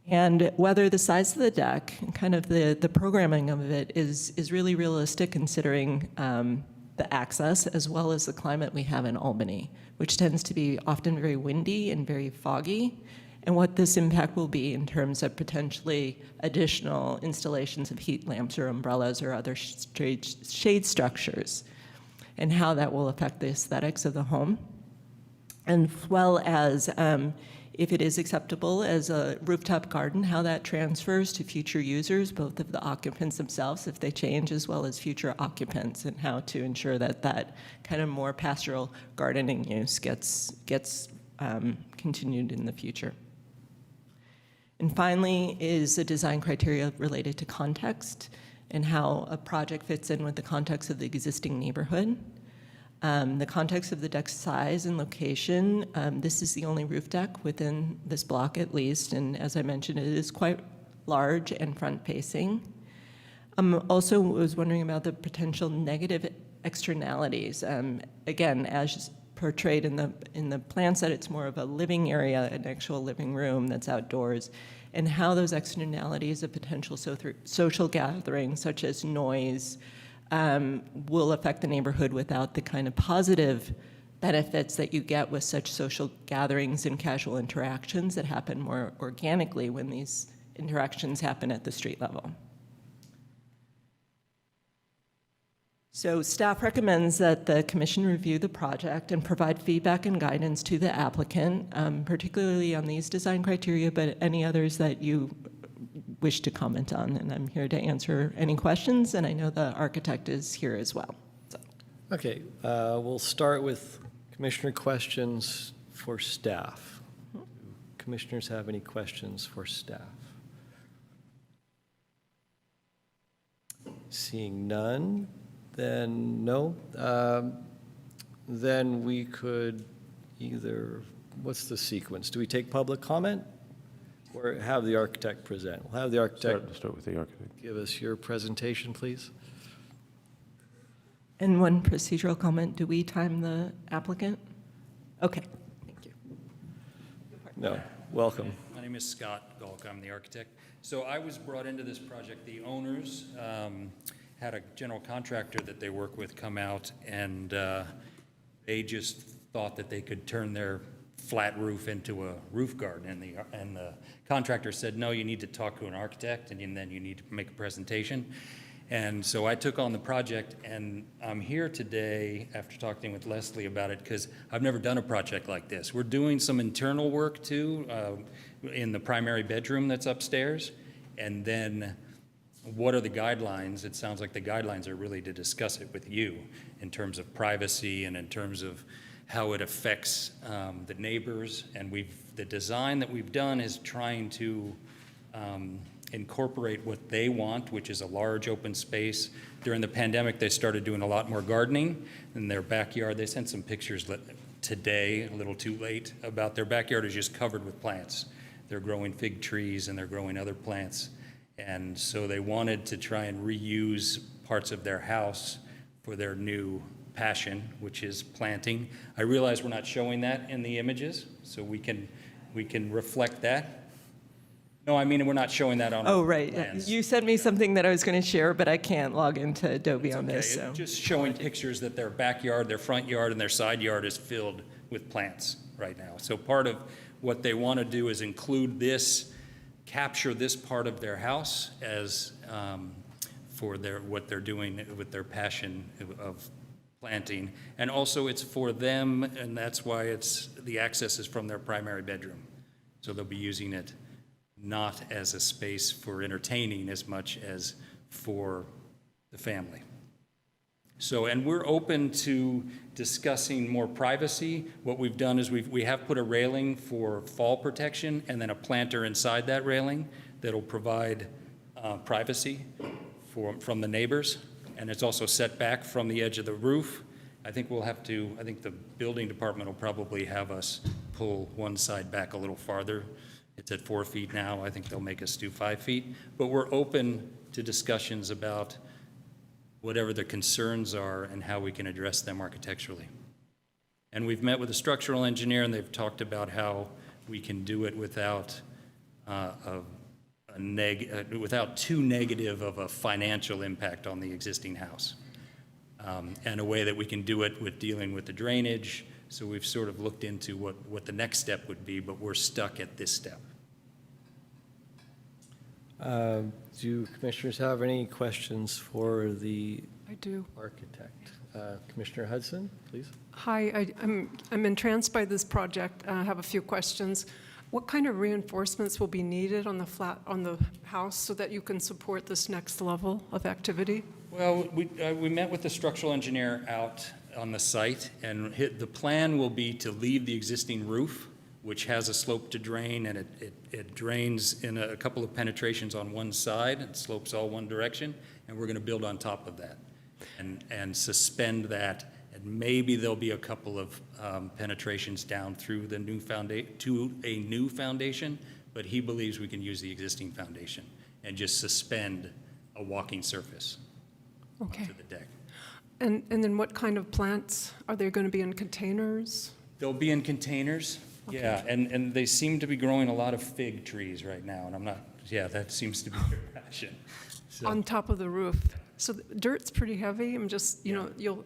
And whether the size of the deck, kind of the programming of it is really realistic considering the access as well as the climate we have in Albany, which tends to be often very windy and very foggy, and what this impact will be in terms of potentially additional installations of heat lamps or umbrellas or other shade structures, and how that will affect the aesthetics of the home, as well as if it is acceptable as a rooftop garden, how that transfers to future users, both of the occupants themselves, if they change, as well as future occupants, and how to ensure that that kind of more pastoral gardening use gets continued in the future. And finally is the design criteria related to context and how a project fits in with the context of the existing neighborhood. The context of the deck size and location, this is the only roof deck within this block at least, and as I mentioned, it is quite large and front-facing. Also was wondering about the potential negative externalities. Again, as portrayed in the plan set, it's more of a living area, an actual living room that's outdoors, and how those externalities of potential social gatherings, such as noise, will affect the neighborhood without the kind of positive benefits that you get with such social gatherings and casual interactions that happen more organically when these interactions happen at the street level. So staff recommends that the commission review the project and provide feedback and guidance to the applicant, particularly on these design criteria, but any others that you wish to comment on. And I'm here to answer any questions, and I know the architect is here as well. So. Okay, we'll start with commissioner questions for staff. Do commissioners have any questions for staff? Seeing none, then no. Then we could either, what's the sequence? Do we take public comment or have the architect present? We'll have the architect Start with the architect. give us your presentation, please. And one procedural comment, do we time the applicant? Okay, thank you. No, welcome. My name is Scott Galk, I'm the architect. So I was brought into this project, the owners had a general contractor that they work with come out, and they just thought that they could turn their flat roof into a roof garden, and the contractor said, no, you need to talk to an architect, and then you need to make a presentation. And so I took on the project, and I'm here today after talking with Leslie about it because I've never done a project like this. We're doing some internal work too in the primary bedroom that's upstairs, and then what are the guidelines? It sounds like the guidelines are really to discuss it with you in terms of privacy and in terms of how it affects the neighbors. And the design that we've done is trying to incorporate what they want, which is a large open space. During the pandemic, they started doing a lot more gardening in their backyard. They sent some pictures today, a little too late, about their backyard is just covered with plants. They're growing fig trees and they're growing other plants. And so they wanted to try and reuse parts of their house for their new passion, which is planting. I realize we're not showing that in the images, so we can reflect that. No, I mean, we're not showing that on Oh, our right. plans. You sent me something that I was going to share, but I can't log into Adobe on Okay, this, so. just showing pictures that their backyard, their front yard, and their side yard is filled with plants right now. So part of what they want to do is include this, capture this part of their house as for what they're doing with their passion of planting. And also it's for them, and that's why the access is from their primary bedroom. So they'll be using it not as a space for entertaining as much as for the family. So, and we're open to discussing more privacy. What we've done is we have put a railing for fall protection and then a planter inside that railing that'll provide privacy from the neighbors. And it's also set back from the edge of the roof. I think the building department will probably have us pull one side back a little farther. It's at 4 feet now. I think they'll make us do 5 feet. But we're open to discussions about whatever the concerns are and how we can address them architecturally. And we've met with a structural engineer, and they've talked about how we can do it without without too negative of a financial impact on the existing house. And a way that we can do it with dealing with the drainage. So we've sort of looked into what the next step would be, but we're stuck at this step. Do commissioners have any questions for the I do. architect? Commissioner Hudson, please. Hi, I'm entranced by this project. I have a few questions. What kind of reinforcements will be needed on the house so that you can support this next level of activity? Well, we met with the structural engineer out on the site, and the plan will be to leave the existing roof, which has a slope to drain, and it drains in a couple of penetrations on one side. It slopes all one direction, and we're going to build on top of that and suspend that. And maybe there'll be a couple of penetrations down through the new to a new foundation, but he believes we can use the existing foundation and just suspend a walking surface Okay. to the deck. And then what kind of plants? Are they going to be in containers? They'll be in containers, Okay. yeah, and they seem to be growing a lot of fig trees right now, and that seems to be their passion. So, On top of the roof. So the dirt's pretty heavy. I'm just, you'll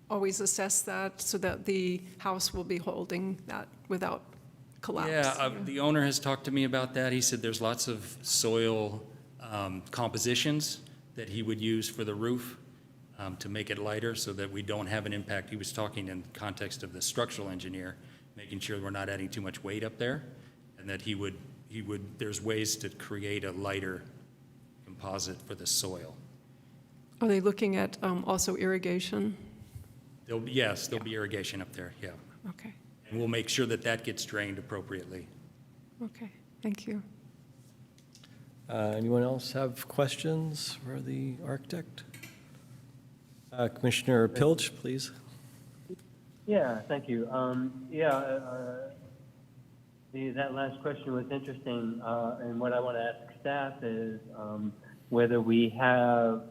always assess that so that the house will be holding that without collapse. yeah, the owner has talked to me about that. He said there's lots of soil compositions that he would use for the roof to make it lighter so that we don't have an impact. He was talking in context of the structural engineer, making sure we're not adding too much weight up there, and that there's ways to create a lighter composite for the soil. Are they looking at also irrigation? There'll be irrigation up there, yeah. Okay, And we'll make sure that gets drained appropriately. okay, thank you. Anyone else have questions for the architect? Commissioner Pilch, please. Yeah, thank you. That last question was interesting, and what I want to ask staff is whether we have,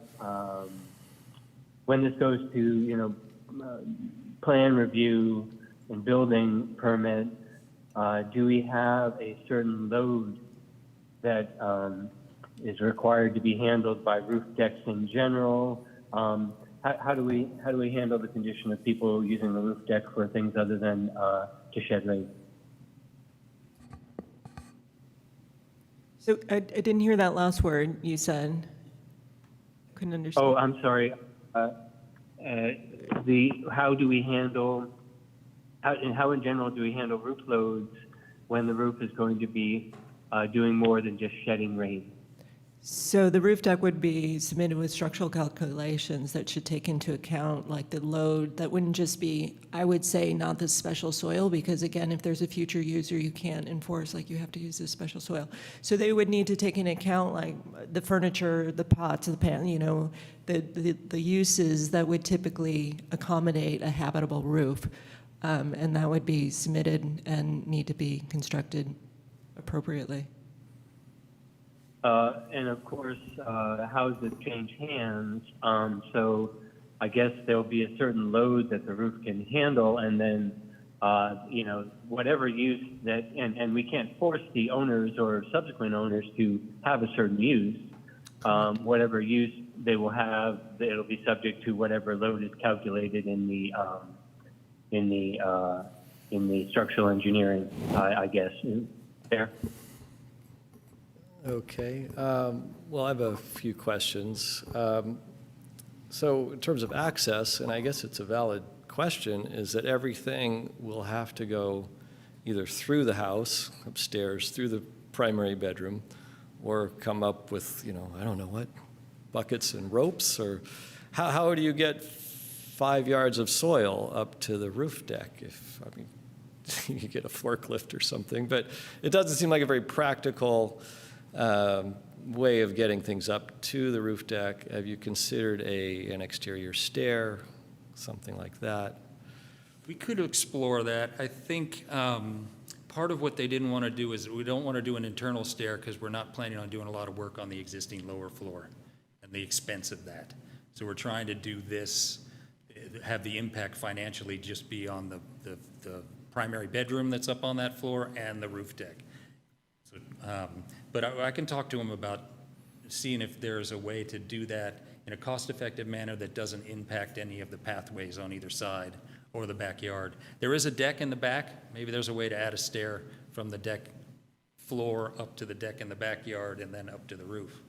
when this goes to, plan review and building permit, do we have a certain load that is required to be handled by roof decks in general. How do we handle the condition of people using the roof deck for things other than to shed rain? So I didn't hear that last word you said. Couldn't understand. Oh, I'm sorry. How do we handle, how in general do we handle roof loads when the roof is going to be doing more than just shedding rain? So the roof deck would be submitted with structural calculations that should take into account like the load. That wouldn't just be, I would say, not the special soil, because again, if there's a future user, you can't enforce like you have to use this special soil. So they would need to take into account like the furniture, the pots, the pan, you know, the uses that would typically accommodate a habitable roof. And that would be submitted and need to be constructed appropriately. And of course, how does it change hands? So I guess there'll be a certain load that the roof can handle, and then, you know, whatever use that, and we can't force the owners or subsequent owners to have a certain use. Whatever use they will have, it'll be subject to whatever load is calculated in the structural engineering, I guess. Fair? Okay. Well, I have a few questions. So in terms of access, and I guess it's a valid question, is that everything will have to go either through the house, upstairs, through the primary bedroom, or come up with, you know, I don't know what, buckets and ropes, or how do you get 5 yards of soil up to the roof deck? If, I mean, you get a forklift or something, but it doesn't seem like a very practical way of getting things up to the roof deck. Have you considered an exterior stair, something like that? We could explore that. I think part of what they didn't want to do is we don't want to do an internal stair because we're not planning on doing a lot of work on the existing lower floor and the expense of that. So we're trying to do this, have the impact financially just be on the primary bedroom that's up on that floor and the roof deck. So, but I can talk to them about seeing if there's a way to do that in a cost-effective manner that doesn't impact any of the pathways on either side or the backyard. There is a deck in the back. Maybe there's a way to add a stair from the deck floor up to the deck in the backyard and then up to the roof.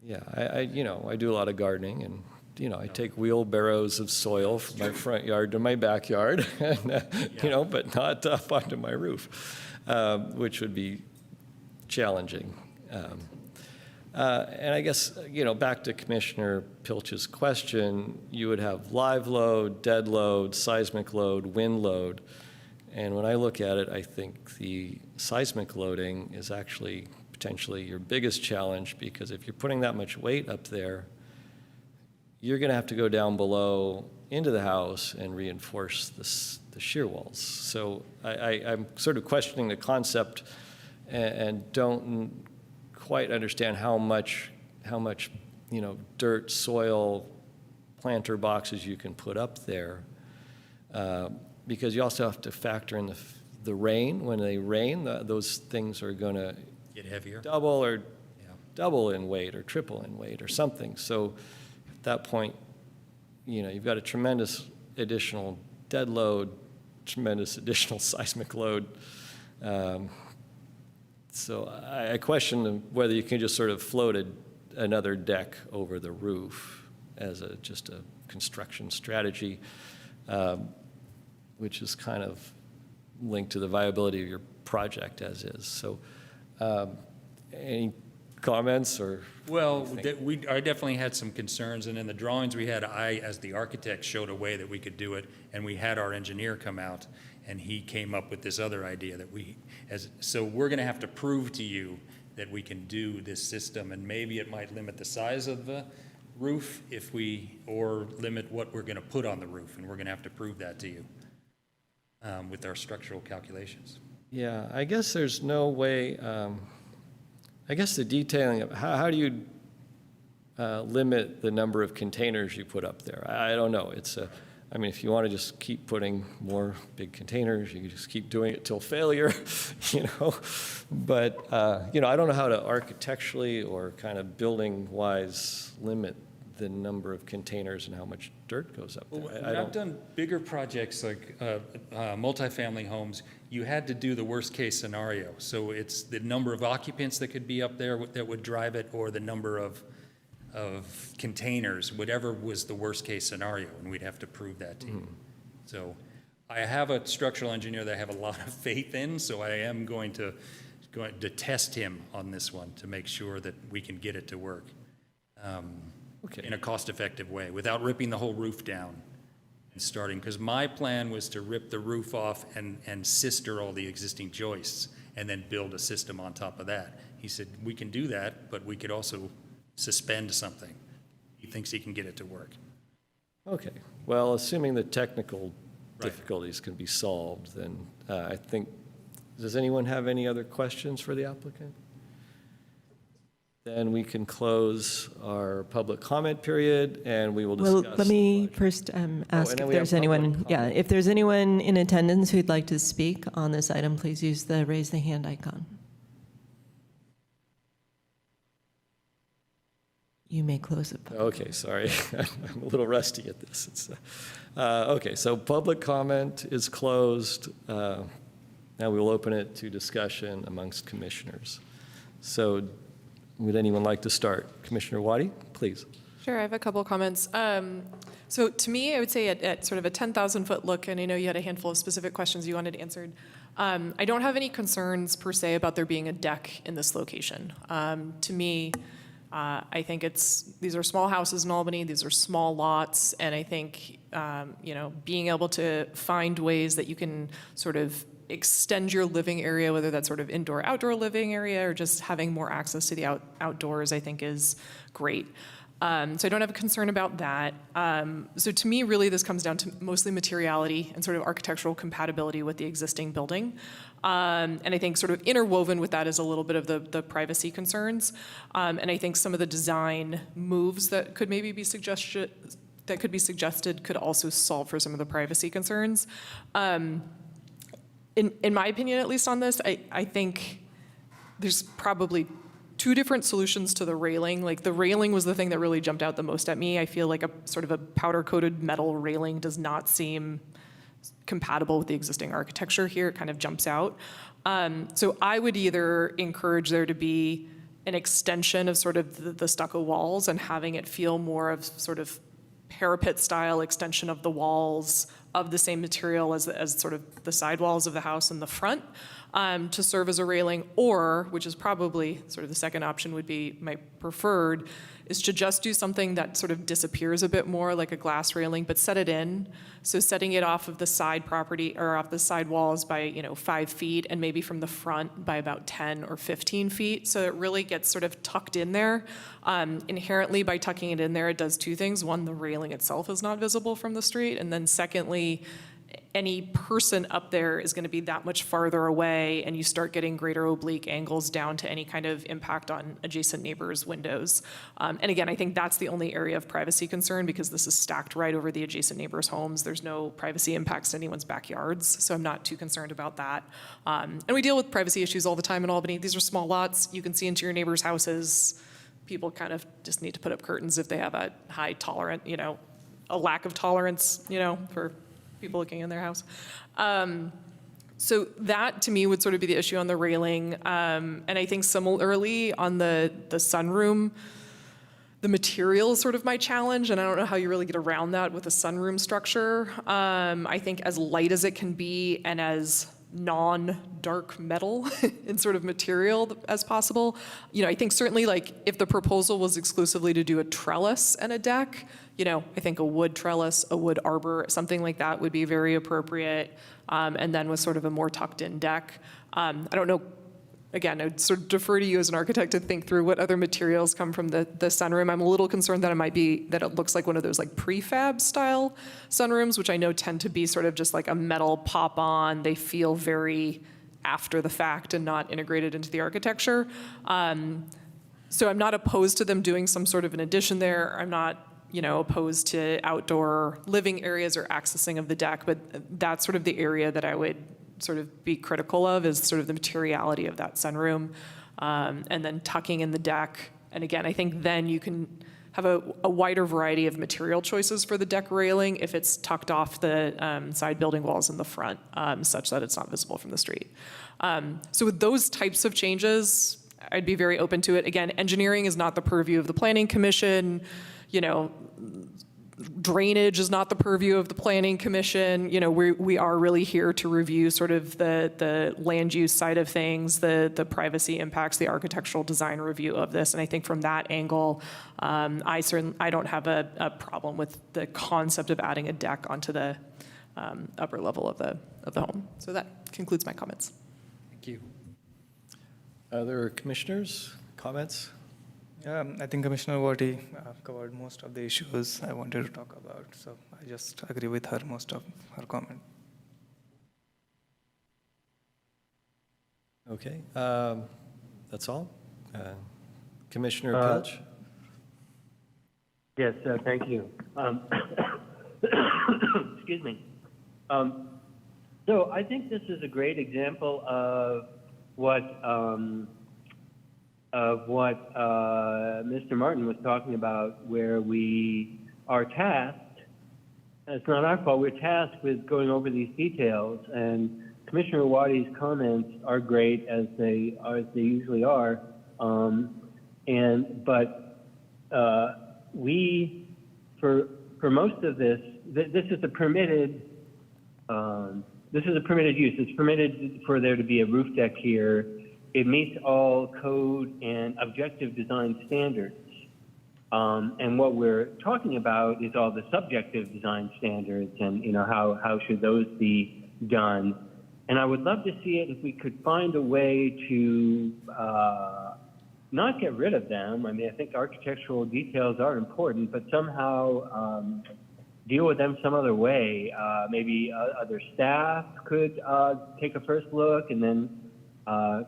Yeah, I do a lot of gardening, and I take wheelbarrows of soil from my front yard to my backyard, and, but not up onto my roof, which would be challenging. And I guess, back to Commissioner Pilch's question, you would have live load, dead load, seismic load, wind load. And when I look at it, I think the seismic loading is actually potentially your biggest challenge, because if you're putting that much weight up there, you're going to have to go down below into the house and reinforce the shear walls. So I'm sort of questioning the concept and don't quite understand how much dirt, soil, planter boxes you can put up there, because you also have to factor in the rain. When they rain, those things are going to Get heavier. double in weight or triple in weight or something. So at that point, you've got a tremendous additional dead load, tremendous additional seismic load. So I question whether you can just sort of float another deck over the roof as just a construction strategy, which is kind of linked to the viability of your project as is. So any comments or? Well, I definitely had some concerns, and in the drawings we had, I, as the architect, showed a way that we could do it, and we had our engineer come out, and he came up with this other idea that so we're going to have to prove to you that we can do this system, and maybe it might limit the size of the roof or limit what we're going to put on the roof, and we're going to have to prove that to you with our structural calculations. Yeah, I guess there's no way, I guess the detailing of how do you limit the number of containers you put up there? I don't know. I mean, if you want to just keep putting more big containers, you can just keep doing it till failure, you know? But, you know, I don't know how to architecturally or kind of building-wise limit the number of containers and how much dirt goes up there. When I I've don't, done bigger projects like multifamily homes, you had to do the worst-case scenario. So it's the number of occupants that could be up there that would drive it, or the number of containers, whatever was the worst-case scenario, and we'd have to prove that to you. So I have a structural engineer that I have a lot of faith in, so I am going to test him on this one to make sure that we can get it to work. Okay. In a cost-effective way, without ripping the whole roof down and starting, because my plan was to rip the roof off and sister all the existing joists and then build a system on top of that. He said, we can do that, but we could also suspend something. He thinks he can get it to work. Okay, well, assuming the technical difficulties can be solved, then I think, does anyone have any other questions for the applicant? Then we can close our public comment period, and we will discuss. Well, let me the first ask and if then we there's have public anyone, yeah, comment. if there's anyone in attendance who'd like to speak on this item, please use the raise the hand icon. You may close it. Okay, sorry, I'm a little rusty at this. It's, okay, so public comment is closed. Now we will open it to discussion amongst commissioners. So would anyone like to start? Commissioner Waddy, please. Sure, I have a couple of comments. So to me, I would say at sort of a 10,000-foot look, and I know you had a handful of specific questions you wanted answered, I don't have any concerns per se about there being a deck in this location. To me, I think these are small houses in Albany, these are small lots, and I think, you know, being able to find ways that you can sort of extend your living area, whether that's sort of indoor, outdoor living area, or just having more access to the outdoors, I think is great. So I don't have a concern about that. So to me, really, this comes down to mostly materiality and sort of architectural compatibility with the existing building. And I think sort of interwoven with that is a little bit of the privacy concerns. And I think some of the design moves that could maybe be suggested could also solve for some of the privacy concerns. In my opinion, at least on this, I think there's probably two different solutions to the railing. Like, the railing was the thing that really jumped out the most at me. I feel like a sort of a powder-coated metal railing does not seem compatible with the existing architecture here. It kind of jumps out. So I would either encourage there to be an extension of sort of the stucco walls and having it feel more of sort of parapet-style extension of the walls of the same material as sort of the sidewalls of the house in the front, to serve as a railing, or, which is probably sort of the second option would be my preferred, is to just do something that sort of disappears a bit more, like a glass railing, but set it in. So setting it off of the side property, or off the side walls by, 5 feet, and maybe from the front by about 10 or 15 feet. So it really gets sort of tucked in there. Inherently, by tucking it in there, it does two things. One, the railing itself is not visible from the street. And then secondly, any person up there is going to be that much farther away, and you start getting greater oblique angles down to any kind of impact on adjacent neighbors' windows. And again, I think that's the only area of privacy concern, because this is stacked right over the adjacent neighbors' homes. There's no privacy impacts to anyone's backyards, so I'm not too concerned about that. And we deal with privacy issues all the time in Albany. These are small lots. You can see into your neighbors' houses. People kind of just need to put up curtains if they have a high tolerant, a lack of tolerance, for people looking in their house. So that, to me, would sort of be the issue on the railing. And I think similarly on the sunroom, the material is sort of my challenge, and I don't know how you really get around that with a sunroom structure. I think as light as it can be and as non-dark metal in sort of material as possible. I think certainly, like, if the proposal was exclusively to do a trellis and a deck, I think a wood trellis, a wood arbor, something like that would be very appropriate. And then with sort of a more tucked in deck. I don't know, again, I would sort of defer to you as an architect to think through what other materials come from the sunroom. I'm a little concerned that it looks like one of those like prefab style sunrooms, which I know tend to be sort of just like a metal pop on. They feel very after the fact and not integrated into the architecture. So I'm not opposed to them doing some sort of an addition there. I'm not, opposed to outdoor living areas or accessing of the deck, but that's sort of the area that I would sort of be critical of, is sort of the materiality of that sunroom, and then tucking in the deck. And again, I think then you can have a wider variety of material choices for the deck railing if it's tucked off the side building walls in the front, such that it's not visible from the street. So with those types of changes, I'd be very open to it. Again, engineering is not the purview of the Planning Commission. Drainage is not the purview of the Planning Commission. We are really here to review sort of the land use side of things, the privacy impacts, the architectural design review of this. And I think from that angle, I don't have a problem with the concept of adding a deck onto the upper level of the home. So that concludes my comments. Thank you. Other commissioners, comments? I think Commissioner Wadi covered most of the issues I wanted to talk about, so I just agree with her, most of her comment. Okay, that's all. Commissioner Pilch? Yes, thank you. Excuse me. So I think this is a great example of what Mr. Martin was talking about, where we are tasked, it's not our fault, we're tasked with going over these details, and Commissioner Wadi's comments are great, as they usually are, we, for most of this is a permitted use. It's permitted for there to be a roof deck here. It meets all code and objective design standards. And what we're talking about is all the subjective design standards, and how should those be done. And I would love to see it if we could find a way to not get rid of them. I mean, I think architectural details are important, but somehow deal with them some other way. Maybe other staff could take a first look and then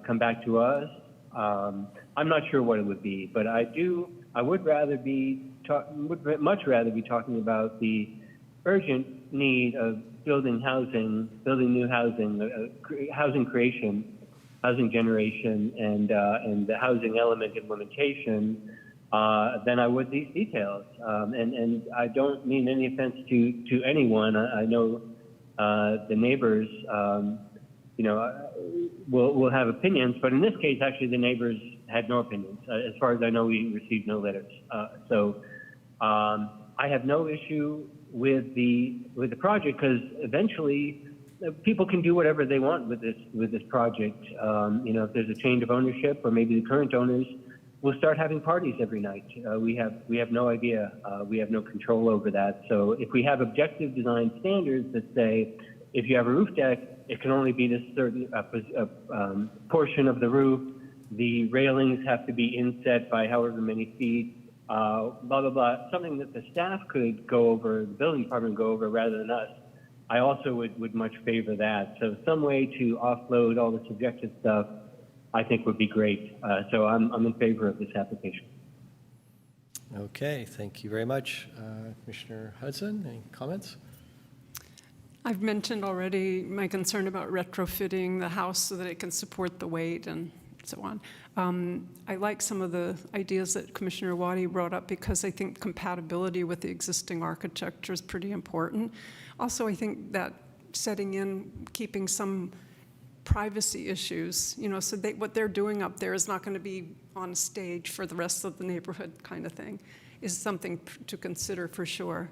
come back to us. I'm not sure what it would be, but I would much rather be talking about the urgent need of building new housing, housing creation, housing generation, and the housing element implementation, than I would these details. And I don't mean any offense to anyone. I know the neighbors, will have opinions, but in this case, actually, the neighbors had no opinions. As far as I know, we received no letters. So I have no issue with the project, because eventually people can do whatever they want with this project. If there's a change of ownership, or maybe the current owners will start having parties every night. We have no idea. We have no control over that. So if we have objective design standards that say, if you have a roof deck, it can only be this certain portion of the roof. The railings have to be inset by however many feet, blah, blah, blah. Something that the staff could go over, the building department go over, rather than us. I also would much favor that. So some way to offload all the subjective stuff, I think would be great. So I'm in favor of this application. Okay, thank you very much. Commissioner Hudson, any comments? I've mentioned already my concern about retrofitting the house so that it can support the weight and so on. I like some of the ideas that Commissioner Wadi brought up, because I think compatibility with the existing architecture is pretty important. Also, I think that keeping some privacy issues, so what they're doing up there is not going to be on stage for the rest of the neighborhood kind of thing, is something to consider for sure.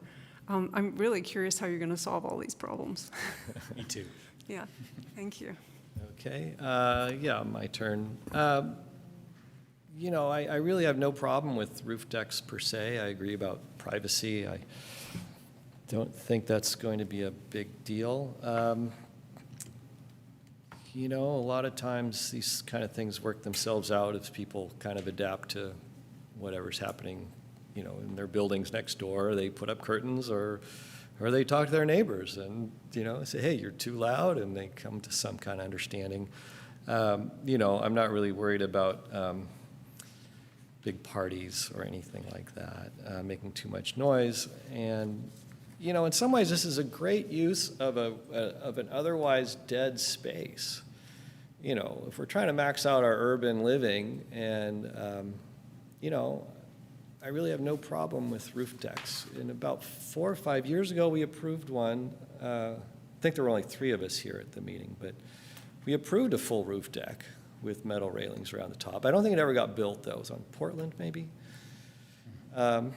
I'm really curious how you're going to solve all these problems. Me too. Yeah, thank you. Okay, yeah, my turn. I really have no problem with roof decks per se. I agree about privacy. I don't think that's going to be a big deal. A lot of times these kind of things work themselves out as people kind of adapt to whatever's happening, in their buildings next door. They put up curtains, or they talk to their neighbors and, say, hey, you're too loud, and they come to some kind of understanding. I'm not really worried about, big parties or anything like that, making too much noise. And, you know, in some ways, this is a great use of an otherwise dead space. You know, if we're trying to max out our urban living, and, you know, I really have no problem with roof decks. And about 4 or 5 years ago, we approved one. I think there were only 3 of us here at the meeting, but we approved a full roof deck with metal railings around the top. I don't think it ever got built, though. It was on Portland, maybe. But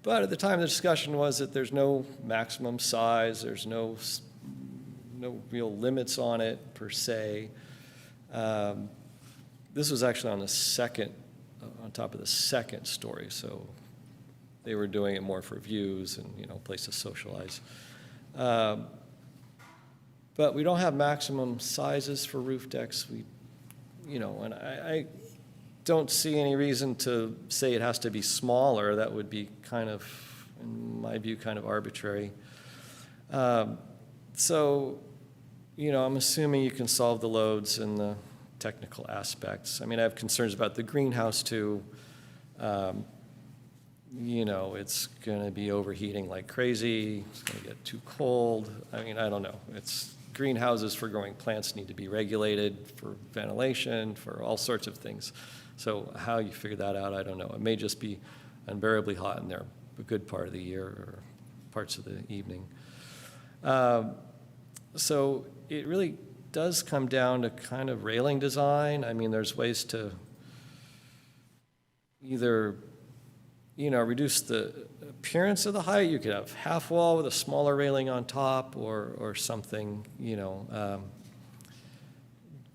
at the time, the discussion was that there's no maximum size, there's no real limits on it, per se. This was actually on top of the second story, so they were doing it more for views and, you know, place to socialize. But we don't have maximum sizes for roof decks. And I don't see any reason to say it has to be smaller. That would be kind of, in my view, kind of arbitrary. So, you know, I'm assuming you can solve the loads and the technical aspects. I mean, I have concerns about the greenhouse too. You know, it's going to be overheating like crazy. It's going to get too cold. I mean, I don't know. Greenhouses for growing plants need to be regulated for ventilation, for all sorts of things. So how you figure that out, I don't know. It may just be unbearably hot in there a good part of the year or parts of the evening. So it really does come down to kind of railing design. I mean, there's ways to either, you know, reduce the appearance of the height. You could have half wall with a smaller railing on top, or something, you know.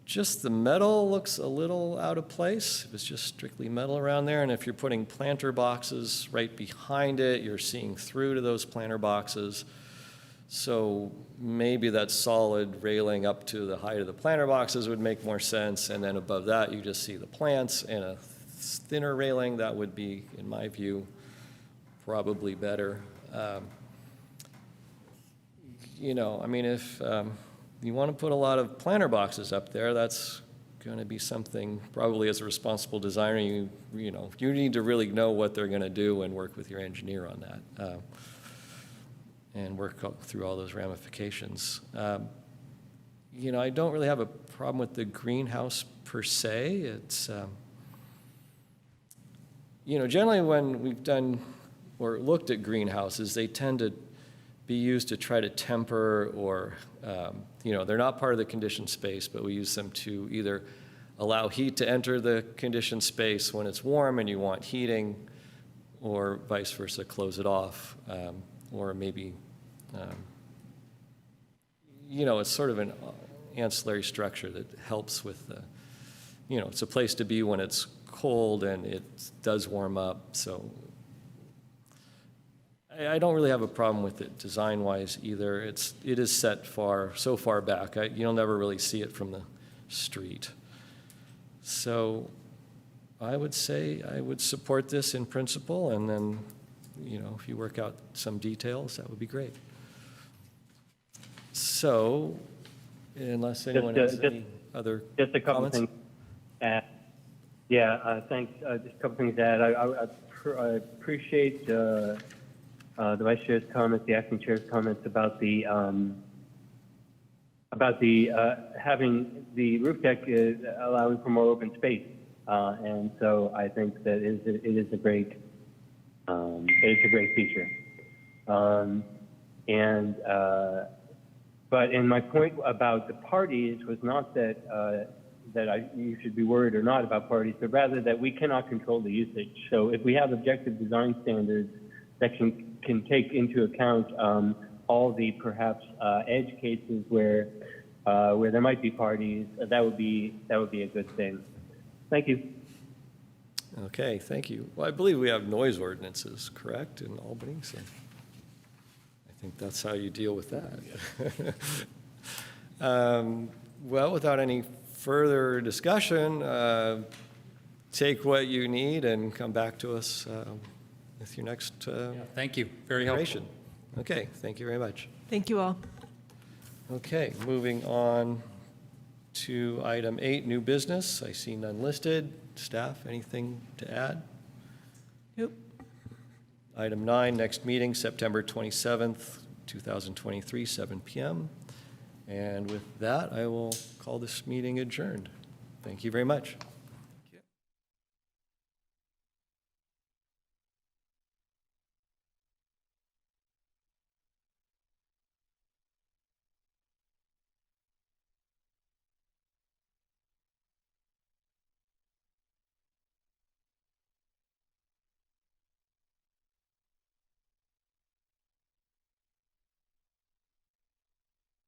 Just the metal looks a little out of place if it's just strictly metal around there. And if you're putting planter boxes right behind it, you're seeing through to those planter boxes. So maybe that solid railing up to the height of the planter boxes would make more sense. And then above that, you just see the plants, and a thinner railing. That would be, in my view, probably better. You know, I mean, if you want to put a lot of planter boxes up there, that's going to be something, probably as a responsible designer, you need to really know what they're going to do and work with your engineer on that, and work through all those ramifications. You know, I don't really have a problem with the greenhouse per se. It's, you know, generally when we've done or looked at greenhouses, they tend to be used to try to temper or, you know, they're not part of the conditioned space, but we use them to either allow heat to enter the conditioned space when it's warm and you want heating, or vice versa, close it off, or maybe, you know, it's sort of an ancillary structure that helps with the, you know, it's a place to be when it's cold and it does warm up. So I don't really have a problem with it design-wise either. It is set so far back. You'll never really see it from the street. So I would say I would support this in principle, and then, you know, if you work out some details, that would be great. So, unless anyone has any other comments? Just a couple things. Thanks. Just a couple things to add. I appreciate the Vice Chair's comments, the Acting Chair's comments about the having the roof deck allowing for more open space, and so I think that it is a great feature. But in my point about the parties was not that you should be worried or not about parties, but rather that we cannot control the usage. So if we have objective design standards that can take into account all the perhaps edge cases where there might be parties, that would be a good thing. Thank you. Okay, thank you. Well, I believe we have noise ordinances, correct, in Albany, so I think that's how you deal with that. Well, without any further discussion, take what you need and come back to us with your next Thank you. Very helpful. iteration. Okay, thank you very much. Thank you all. Okay, moving on to item 8, new business. I see none listed. Staff, anything to add? Item 9, next meeting, September 27th, 2023, 7 p.m. And with that, I will call this meeting adjourned. Thank you very much.